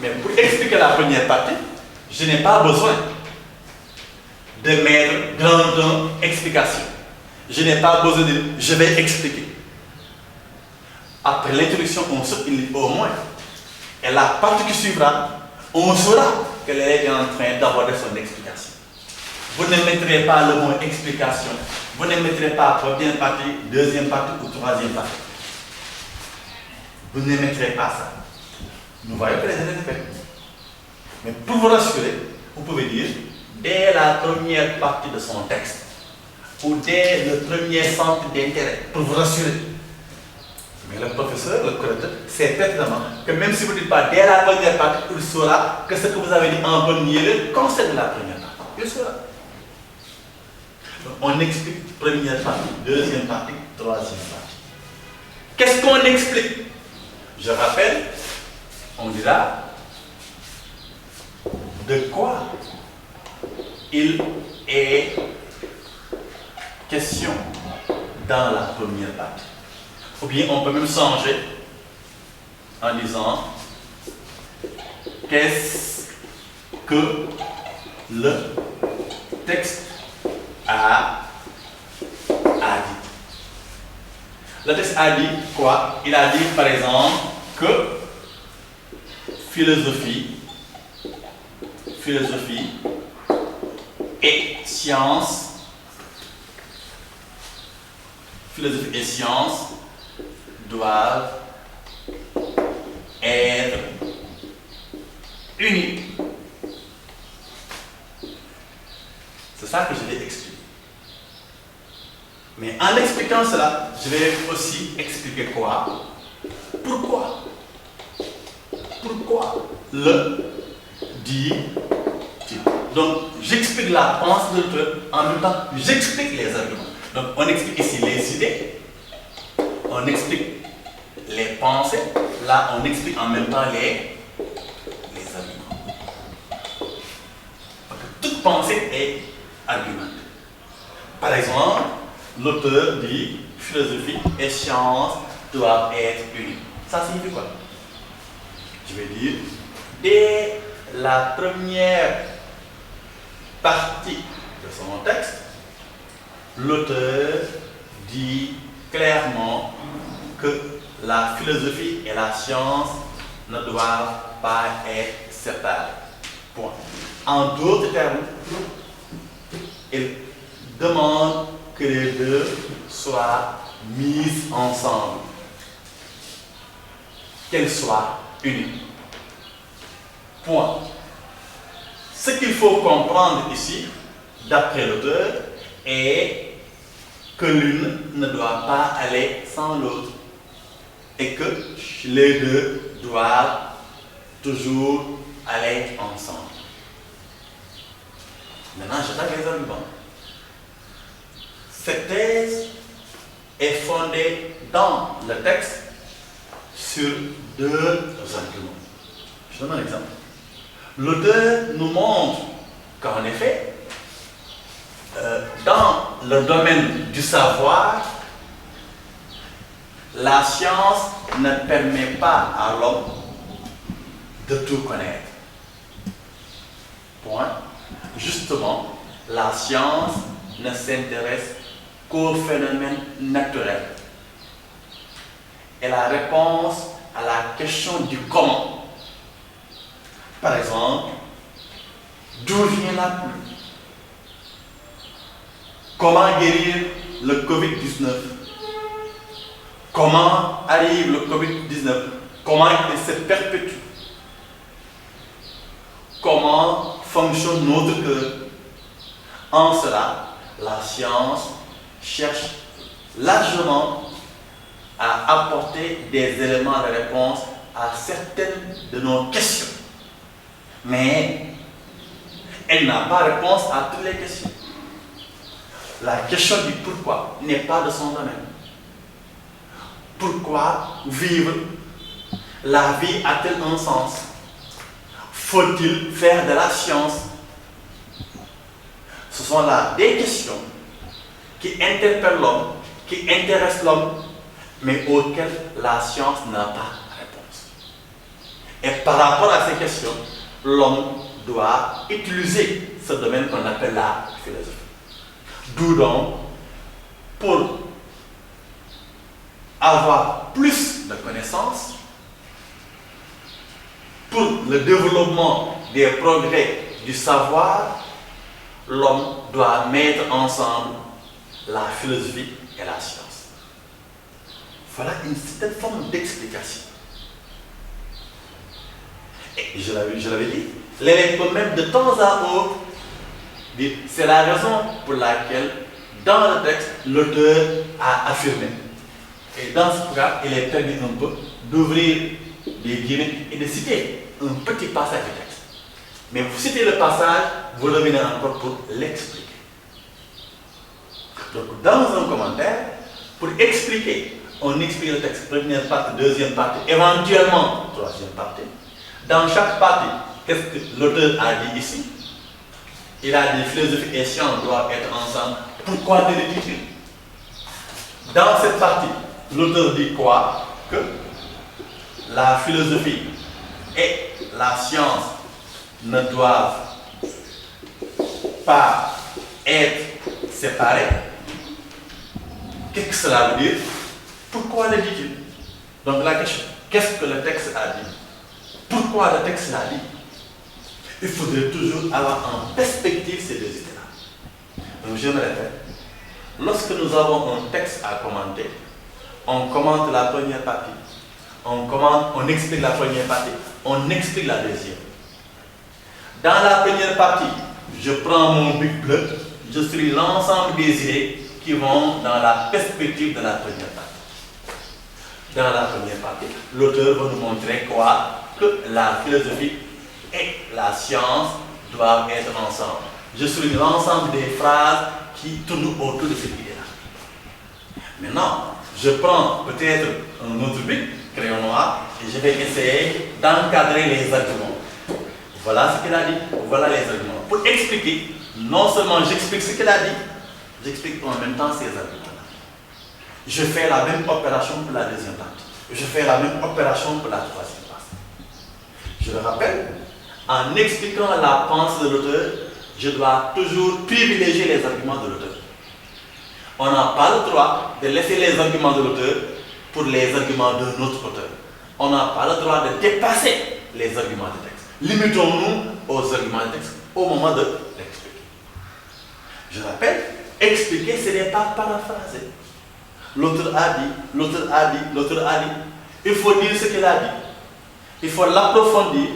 Mais pour expliquer la première partie, je n'ai pas besoin de mettre grande explication. Je n'ai pas besoin de dire, je vais expliquer. Après l'introduction, on saute une ligne au moins. Et la partie qui suivra, on saura que l'élève est en train d'aborder son explication. Vous ne mettrez pas le mot explication. Vous ne mettrez pas première partie, deuxième partie ou troisième partie. Vous ne mettrez pas ça. Nous voyons que les élèves font. Mais pour vous rassurer, vous pouvez dire, dès la première partie de son texte, ou dès le premier centre d'intérêt, pour vous rassurer. Mais le professeur, le correcteur, sait pertinemment que même si vous ne dites pas dès la première partie, il saura que ce que vous avez dit en premier concerne la première partie. Il saura. Donc, on explique première partie, deuxième partie, troisième partie. Qu'est-ce qu'on explique? Je rappelle, on dira de quoi il est question dans la première partie. Ou bien on peut même changer en disant qu'est-ce que le texte a dit. Le texte a dit quoi? Il a dit par exemple que philosophie et science doivent être unis. C'est ça que je vais expliquer. Mais en expliquant cela, je vais aussi expliquer quoi? Pourquoi le dit-il? Donc, j'explique la pensée de l'auteur, en même temps, j'explique les arguments. Donc, on explique ici les idées, on explique les pensées, là, on explique en même temps les arguments. Parce que toute pensée est argumentée. Par exemple, l'auteur dit philosophie et science doivent être unies. Ça signifie quoi? Je vais dire, dès la première partie de son texte, l'auteur dit clairement que la philosophie et la science ne doivent pas être séparées. Point. En d'autres termes, il demande que les deux soient mises ensemble, qu'elles soient unies. Point. Ce qu'il faut comprendre ici, d'après l'auteur, est que l'une ne doit pas aller sans l'autre et que les deux doivent toujours aller ensemble. Maintenant, j'attaque les arguments. Cette thèse est fondée dans le texte sur deux arguments. Je donne un exemple. L'auteur nous montre qu'en effet, dans le domaine du savoir, la science ne permet pas à l'homme de tout connaître. Point. Justement, la science ne s'intéresse qu'aux phénomènes naturels. Et la réponse à la question du comment. Par exemple, d'où vient la pluie? Comment guérir le Covid-19? Comment arrive le Covid-19? Comment il se perpétue? Comment fonctionne notre cœur? En cela, la science cherche largement à apporter des éléments de réponse à certaines de nos questions. Mais elle n'a pas réponse à toutes les questions. la question du pourquoi n'est pas de son domaine. Pourquoi vivre? La vie a-t-elle un sens? Faut-il faire de la science? Ce sont là des questions qui interpellent l'homme, qui intéressent l'homme, mais auxquelles la science n'a pas réponse. Et par rapport à ces questions, l'homme doit utiliser ce domaine qu'on appelle la philosophie. D'où donc, pour avoir plus de connaissances, pour le développement des progrès du savoir, l'homme doit mettre ensemble la philosophie et la science. Voilà une certaine forme d'explication. Et je l'avais dit, l'élève peut même de temps à autre dire, c'est la raison pour laquelle dans le texte, l'auteur a affirmé. Et dans ce cas, il est permis un peu d'ouvrir les guillemets et de citer un petit passage du texte. Mais vous citez le passage, vous revenez encore pour l'expliquer. Donc, dans un commentaire, pour expliquer, on explique le texte, première partie, deuxième partie, éventuellement troisième partie. Dans chaque partie, qu'est-ce que l'auteur a dit ici? Il a dit philosophie et science doivent être ensemble. Pourquoi de l'écriture? Dans cette partie, l'auteur dit quoi? Que la philosophie et la science ne doivent pas être séparés. Qu'est-ce que cela veut dire? Pourquoi le dit-il? Donc la question, qu'est-ce que le texte a dit? Pourquoi le texte l'a dit? Il faudrait toujours avoir en perspective ces deux idées-là. Donc je me répète, lorsque nous avons un texte à commenter, on commente la première partie, on explique la première partie, on explique la deuxième. Dans la première partie, je prends mon bic bleu, je suis l'ensemble des idées qui vont dans la perspective de la première partie. Dans la première partie, l'auteur va nous montrer quoi? Que la philosophie et la science doivent être ensemble. Je suis l'ensemble des phrases qui tournent autour de cette idée-là. Maintenant, je prends peut-être un autre bic, crayon noir, et je vais essayer d'encadrer les arguments. Voilà ce qu'il a dit, voilà les arguments. Pour expliquer, non seulement j'explique ce qu'il a dit, j'explique en même temps ces arguments-là. Je fais la même opération pour la deuxième partie. Je fais la même opération pour la troisième partie. Je le rappelle, en expliquant la pensée de l'auteur, je dois toujours privilégier les arguments de l'auteur. On n'a pas le droit de laisser les arguments de l'auteur pour les arguments d'un autre auteur. On n'a pas le droit de dépasser les arguments du texte. Limitons-nous aux arguments du texte au moment de l'expliquer. Je rappelle, expliquer, ce n'est pas paraphraser. L'auteur a dit, l'auteur a dit, l'auteur a dit. Il faut dire ce qu'il a dit. Il faut l'approfondir,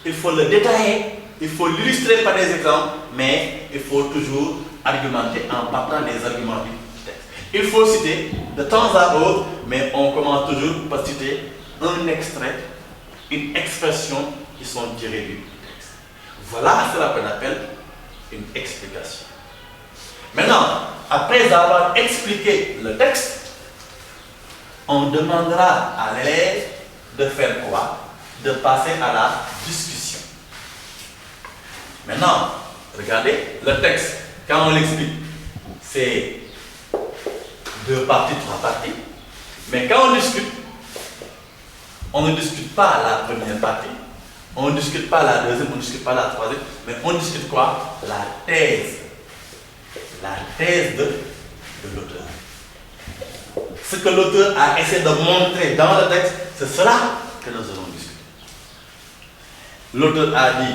il faut le détailler, il faut l'illustrer par des exemples, mais il faut toujours argumenter en partant des arguments du texte. Il faut citer de temps à autre, mais on commence toujours par citer un extrait, une expression qui sont tirées du texte. Voilà ce qu'on appelle une explication. Maintenant, après avoir expliqué le texte, on demandera à l'élève de faire quoi? De passer à la discussion. Maintenant, regardez, le texte, quand on l'explique, c'est 2 parties, 3 parties. Mais quand on discute, on ne discute pas la première partie, on ne discute pas la deuxième, on ne discute pas la troisième, mais on discute quoi? La thèse. La thèse de l'auteur. Ce que l'auteur a essayé de montrer dans le texte, c'est cela que nous allons discuter. L'auteur a dit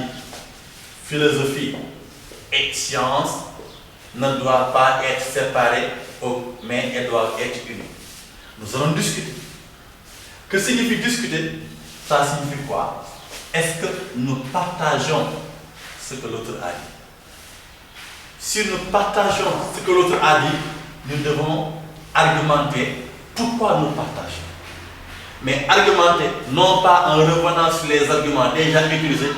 philosophie et science ne doivent pas être séparées, mais elles doivent être unies. Nous allons discuter. Que signifie discuter? Ça signifie quoi? Est-ce que nous partageons ce que l'auteur a dit? Si nous partageons ce que l'auteur a dit, nous devons argumenter pourquoi nous partageons. Mais argumenter, non pas en revenant sur les arguments déjà utilisés,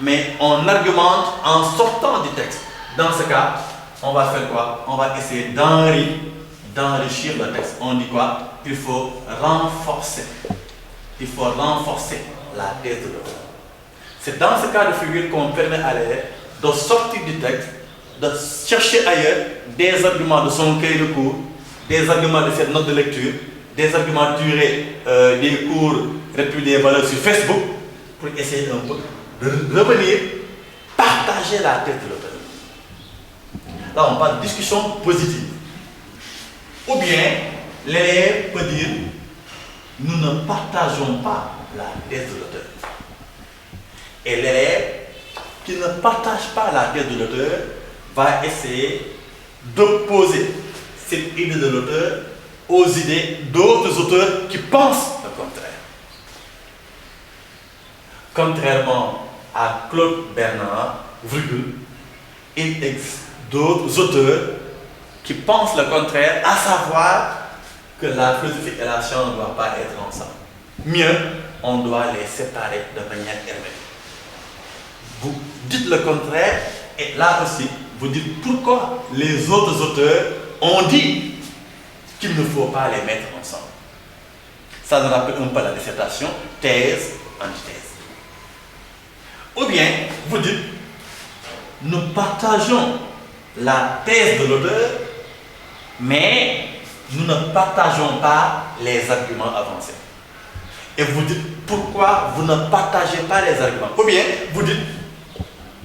mais on argumente en sortant du texte. Dans ce cas, on va faire quoi? On va essayer d'enrichir le texte. On dit quoi? Il faut renforcer. Il faut renforcer la thèse de l'auteur. C'est dans ce cas de figure qu'on permet à l'élève de sortir du texte, de chercher ailleurs des arguments de son cahier de cours, des arguments de cette note de lecture, des arguments tirés des cours républiques des valeurs sur Facebook, pour essayer un peu de revenir, partager la thèse de l'auteur. Là, on parle de discussion positive. Ou bien, l'élève peut dire, nous ne partageons pas la thèse de l'auteur. Et l'élève qui ne partage pas la thèse de l'auteur va essayer d'opposer cette idée de l'auteur aux idées d'autres auteurs qui pensent le contraire. Contrairement à Claude Bernard, il existe d'autres auteurs qui pensent le contraire, à savoir que la philosophie et la science ne doivent pas être ensemble. Mieux, on doit les séparer de manière hermétique. Vous dites le contraire, et là aussi, vous dites pourquoi les autres auteurs ont dit qu'il ne faut pas les mettre ensemble. Ça nous rappelle un peu la dissertation, thèse, antithèse. Ou bien, vous dites, nous partageons la thèse de l'auteur, mais nous ne partageons pas les arguments avancés. Et vous dites, pourquoi vous ne partagez pas les arguments? Ou bien, vous dites,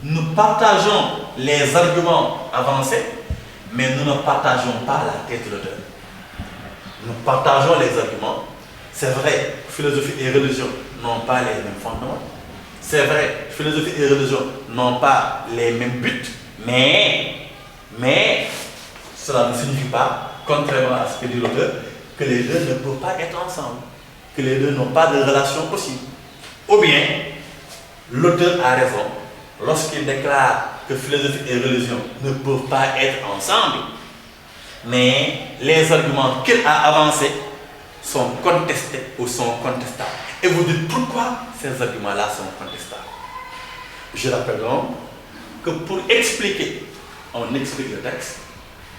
nous partageons les arguments avancés, mais nous ne partageons pas la thèse de l'auteur. Nous partageons les arguments. C'est vrai, philosophie et religion n'ont pas les mêmes fondements. C'est vrai, philosophie et religion n'ont pas les mêmes buts, mais cela ne signifie pas, contrairement à ce que dit l'auteur, que les deux ne peuvent pas être ensemble, que les deux n'ont pas de relation possible. Ou bien, l'auteur a raison lorsqu'il déclare que philosophie et religion ne peuvent pas être ensemble, mais les arguments qu'il a avancés sont contestés ou sont contestables. Et vous dites pourquoi ces arguments-là sont contestables. Je rappelle donc que pour expliquer, on explique le texte,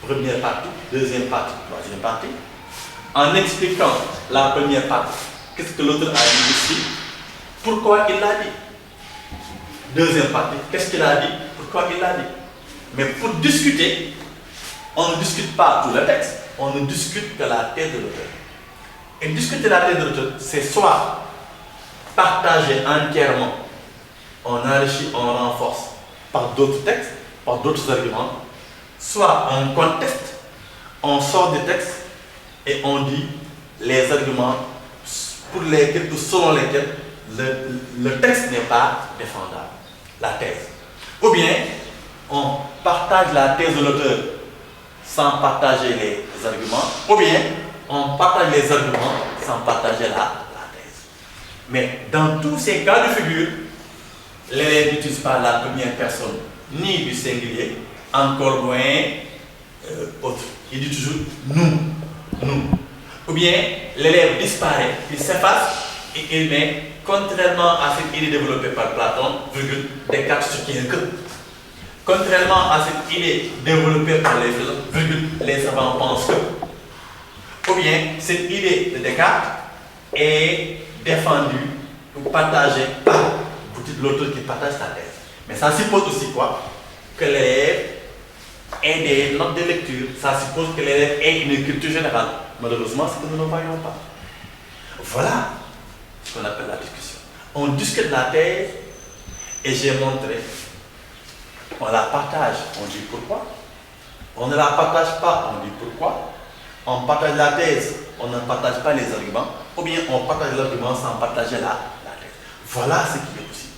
première partie, deuxième partie, troisième partie. En expliquant la première partie, qu'est-ce que l'auteur a dit ici, pourquoi il l'a dit. Deuxième partie, qu'est-ce qu'il a dit, pourquoi il l'a dit. Mais pour discuter, on ne discute pas tout le texte, on ne discute que la thèse de l'auteur. Et discuter la thèse de l'auteur, c'est soit partager entièrement, on enrichit, on renforce par d'autres textes, par d'autres arguments, soit on conteste, on sort des textes et on dit les arguments pour lesquels ou selon lesquels le texte n'est pas défendable, la thèse. Ou bien on partage la thèse de l'auteur sans partager les arguments, ou bien on partage les arguments sans partager la thèse. Mais dans tous ces cas de figure, l'élève n'utilise pas la première personne ni du singulier, encore moins autre. Il dit toujours nous. Ou bien l'élève disparaît, il s'efface et il met, contrairement à cette idée développée par Platon, Descartes soutient que. Contrairement à cette idée développée par les philosophes, les savants pensent que. Ou bien cette idée de Descartes est défendue ou partagée par l'auteur qui partage sa thèse. Mais ça suppose aussi quoi? Que l'élève ait des notes de lecture. Ça suppose que l'élève ait une culture générale. Malheureusement, c'est que nous ne voyons pas. Voilà ce qu'on appelle la discussion. On discute la thèse et j'ai montré. On la partage, on dit pourquoi. On ne la partage pas, on dit pourquoi. On partage la thèse, on ne partage pas les arguments. Ou bien on partage l'argument sans partager la thèse. Voilà ce qui est possible.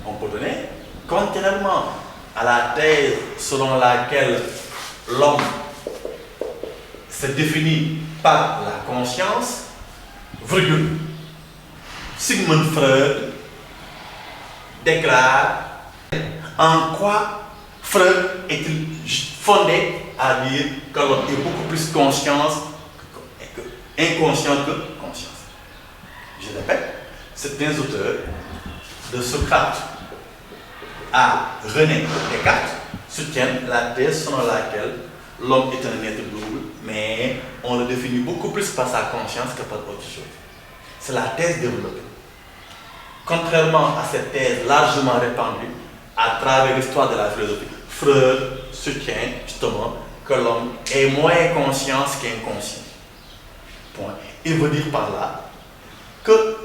On peut donner, contrairement à la thèse selon laquelle l'homme se définit par la conscience, Sigmund Freud déclare en quoi Freud est-il fondé à dire que l'homme est beaucoup plus inconscient que conscience. Je répète, c'est un auteur de Socrate à René Descartes soutiennent la thèse selon laquelle l'homme est un être double, mais on le définit beaucoup plus par sa conscience que par autre chose. C'est la thèse développée. Contrairement à cette thèse largement répandue à travers l'histoire de la philosophie, Freud soutient justement que l'homme est moins conscience qu'inconscient. Point. Il veut dire par là que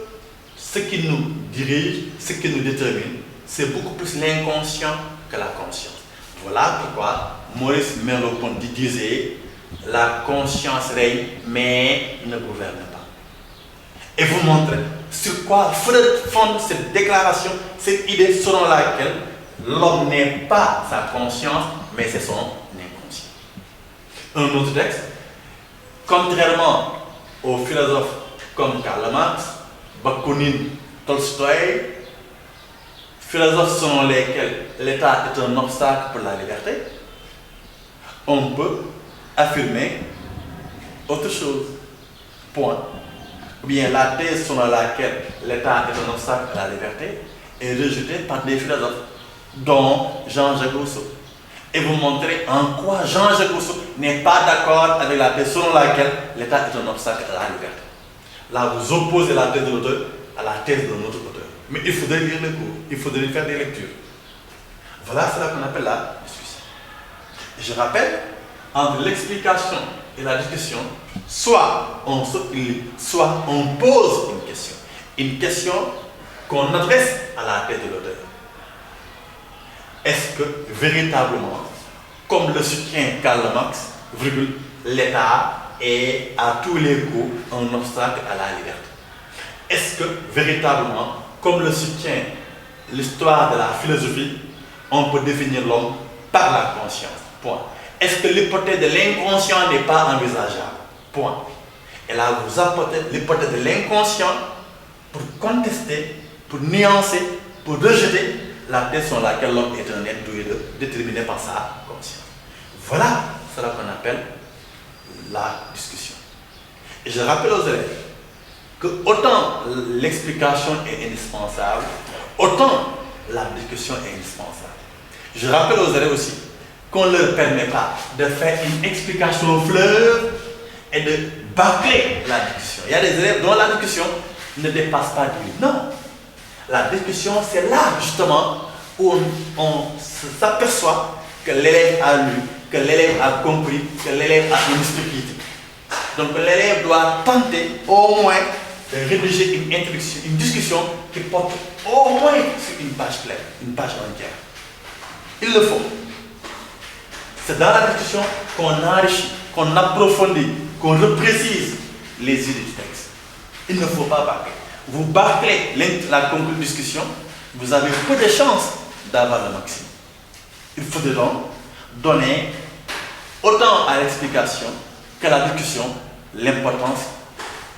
ce qui nous dirige, ce qui nous détermine, c'est beaucoup plus l'inconscient que la conscience. Voilà pourquoi Maurice Merleau-Ponty disait « La conscience règne, mais ne gouverne pas ». Et vous montrez sur quoi Freud fonde cette déclaration, cette idée selon laquelle l'homme n'est pas sa conscience, mais c'est son inconscient. Un autre texte, contrairement aux philosophes comme Karl Marx, Bakounine, Tolstoï, philosophes selon lesquels l'État est un obstacle pour la liberté, on peut affirmer autre chose. Point. Ou bien la thèse selon laquelle l'État est un obstacle à la liberté est rejetée par des philosophes, dont Jean-Jacques Rousseau. Et vous montrez en quoi Jean-Jacques Rousseau n'est pas d'accord avec la thèse selon laquelle l'État est un obstacle à la liberté. Là, vous opposez la thèse de l'auteur à la thèse d'un autre auteur. Mais il faudrait lire les cours, il faudrait faire des lectures. Voilà ce qu'on appelle la discussion. Et je rappelle, entre l'explication et la discussion, soit on saute une ligne, soit on pose une question. Une question qu'on adresse à la thèse de l'auteur. Est-ce que véritablement, comme le soutient Karl Marx, l'État est à tous les coups un obstacle à la liberté? Est-ce que véritablement, comme le soutient l'histoire de la philosophie, on peut définir l'homme par la conscience? Point. Est-ce que l'hypothèse de l'inconscient n'est pas envisageable? Point. Et là, vous apportez l'hypothèse de l'inconscient pour contester, pour nuancer, pour rejeter la thèse sur laquelle l'homme est un être doué déterminé par sa conscience. Voilà ce qu'on appelle la discussion. Et je rappelle aux élèves que autant l'explication est indispensable, autant la discussion est indispensable. Je rappelle aux élèves aussi qu'on ne leur permet pas de faire une explication fleuve et de bâcler la discussion. Il y a des élèves dont la discussion ne dépasse pas du livre. Non. La discussion, c'est là justement où on s'aperçoit que l'élève a lu, que l'élève a compris, que l'élève a une stupidité. Donc l'élève doit tenter au moins de rédiger une introduction, une discussion qui porte au moins sur une page pleine, une page entière. Il le faut. C'est dans la discussion qu'on enrichit, qu'on approfondit, qu'on reprécise les idées du texte. Il ne faut pas bâcler. Vous bâclez la conclusion de discussion, vous avez peu de chances d'avoir le maximum. Il faut donc donner autant à l'explication qu'à la discussion l'importance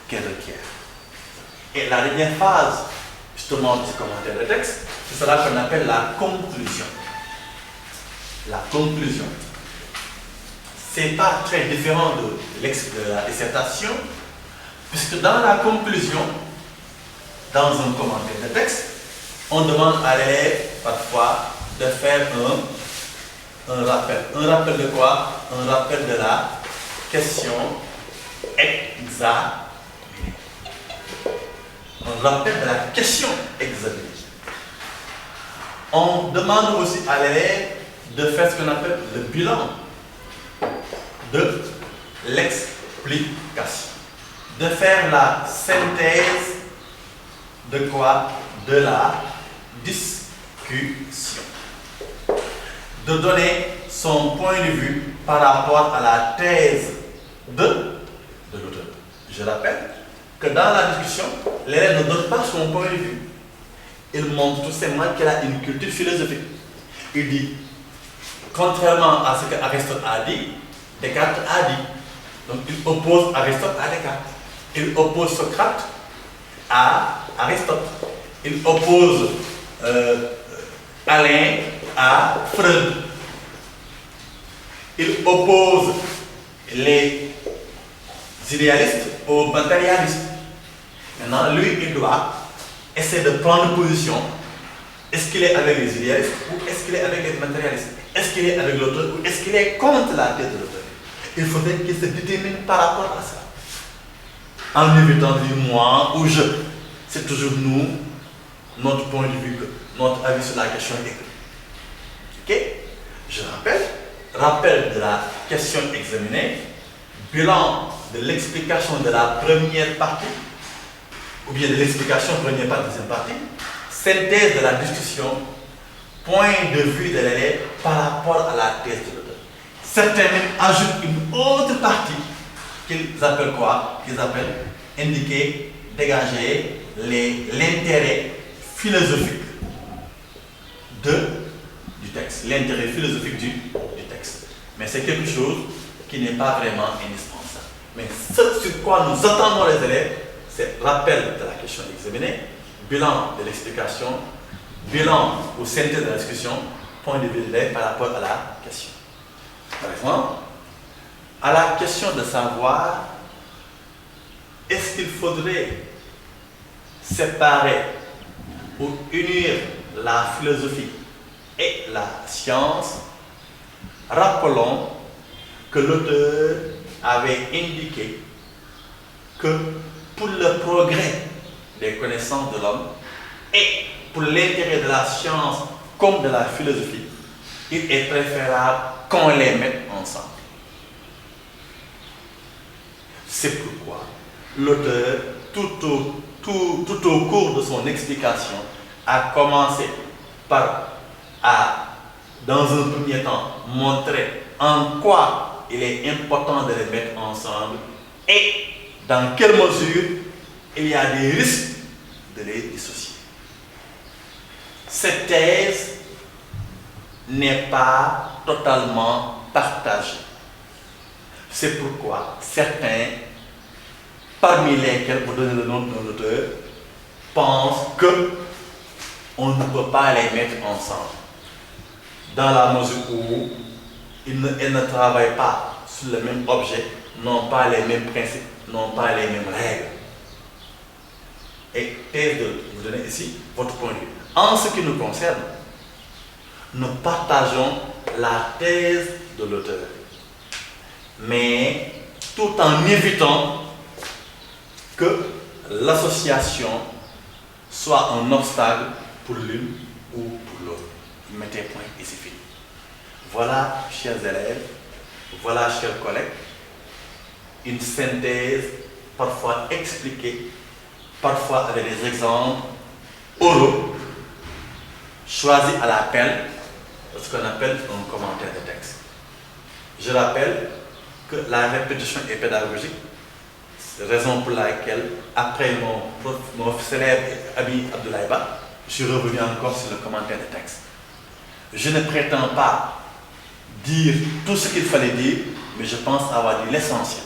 qu'elle requiert. Et la dernière phase, justement, de ce commentaire de texte, c'est cela qu'on appelle la conclusion. La conclusion. C'est pas très différent de la dissertation, puisque dans la conclusion, dans un commentaire de texte, on demande à l'élève parfois de faire un rappel. Un rappel de quoi? Un rappel de la question examinée. Un rappel de la question examinée. On demande aussi à l'élève de faire ce qu'on appelle le bilan de l'explication. De faire la synthèse de quoi? De la discussion. De donner son point de vue par rapport à la thèse de l'auteur. Je rappelle que dans la discussion, l'élève ne donne pas son point de vue. Il montre tout simplement qu'il a une culture philosophique. Il dit, contrairement à ce qu'Aristote a dit, Descartes a dit. Donc il oppose Aristote à Descartes. Il oppose Socrate à Aristote. Il oppose Alain à Freud. Il oppose les idéalistes aux matérialistes. Maintenant, lui, il doit essayer de prendre position. Est-ce qu'il est avec les idéalistes ou est-ce qu'il est avec les matérialistes? Est-ce est-ce qu'il est avec l'auteur ou est-ce qu'il est contre la thèse de l'auteur? Il faudrait qu'il se détermine par rapport à ça. En évitant de dire moi ou je. C'est toujours nous, notre point de vue, notre avis sur la question est que. Ok? Je rappel de la question examinée, bilan de l'explication de la première partie, ou bien de l'explication première partie, deuxième partie, synthèse de la discussion, point de vue de l'élève par rapport à la thèse de l'auteur. Certains même ajoutent une autre partie qu'ils appellent quoi? Qu'ils appellent indiquer, dégager l'intérêt philosophique du texte, l'intérêt philosophique du texte. Mais c'est quelque chose qui n'est pas vraiment indispensable. Mais ce sur quoi nous attendons les élèves, c'est rappel de la question examinée, bilan de l'explication, bilan ou synthèse de la discussion, point de vue de l'élève par rapport à la question. Par exemple, à la question de savoir est-ce qu'il faudrait séparer ou unir la philosophie et la science, rappelons que l'auteur avait indiqué que pour le progrès des connaissances de l'homme et pour l'intérêt de la science comme de la philosophie, il est préférable qu'on les mette ensemble. C'est pourquoi l'auteur, tout au cours de son explication, a commencé par, dans un premier temps, montrer en quoi il est important de les mettre ensemble et dans quelle mesure il y a des risques de les dissocier. Cette thèse n'est pas totalement partagée. C'est pourquoi certains, parmi lesquels, pour donner le nom de l'auteur, pensent qu'on ne peut pas les mettre ensemble, dans la mesure où ils ne travaillent pas sur le même objet, n'ont pas les mêmes principes, n'ont pas les mêmes règles. Et thèse de vous donner ici votre point de vue. En ce qui nous concerne, nous partageons la thèse de l'auteur, mais tout en évitant que l'association soit un obstacle pour l'une ou pour l'autre. Mettez point et c'est fini. Voilà, chers élèves, voilà, chers collègues, une synthèse parfois expliquée, parfois avec des exemples oraux, choisis à l'appel, ce qu'on appelle un commentaire de texte. Je rappelle que la répétition est pédagogique, raison pour laquelle, après mon célèbre ami Abdoulaye Ba, je suis revenu encore sur le commentaire de texte. Je ne prétends pas dire tout ce qu'il fallait dire, mais je pense avoir dit l'essentiel.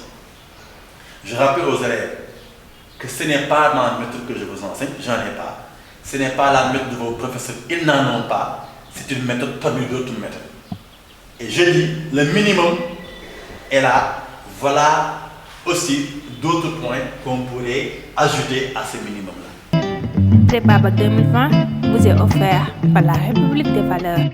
Je rappelle aux élèves que ce n'est pas ma méthode que je vous enseigne, j'en ai pas. Ce n'est pas la méthode de vos professeurs, ils n'en ont pas. C'est une méthode parmi d'autres méthodes. Et je dis, le minimum est là. Voilà aussi d'autres points qu'on pourrait ajouter à ce minimum-là. Prépa Bac 2020 vous est offert par la République des valeurs.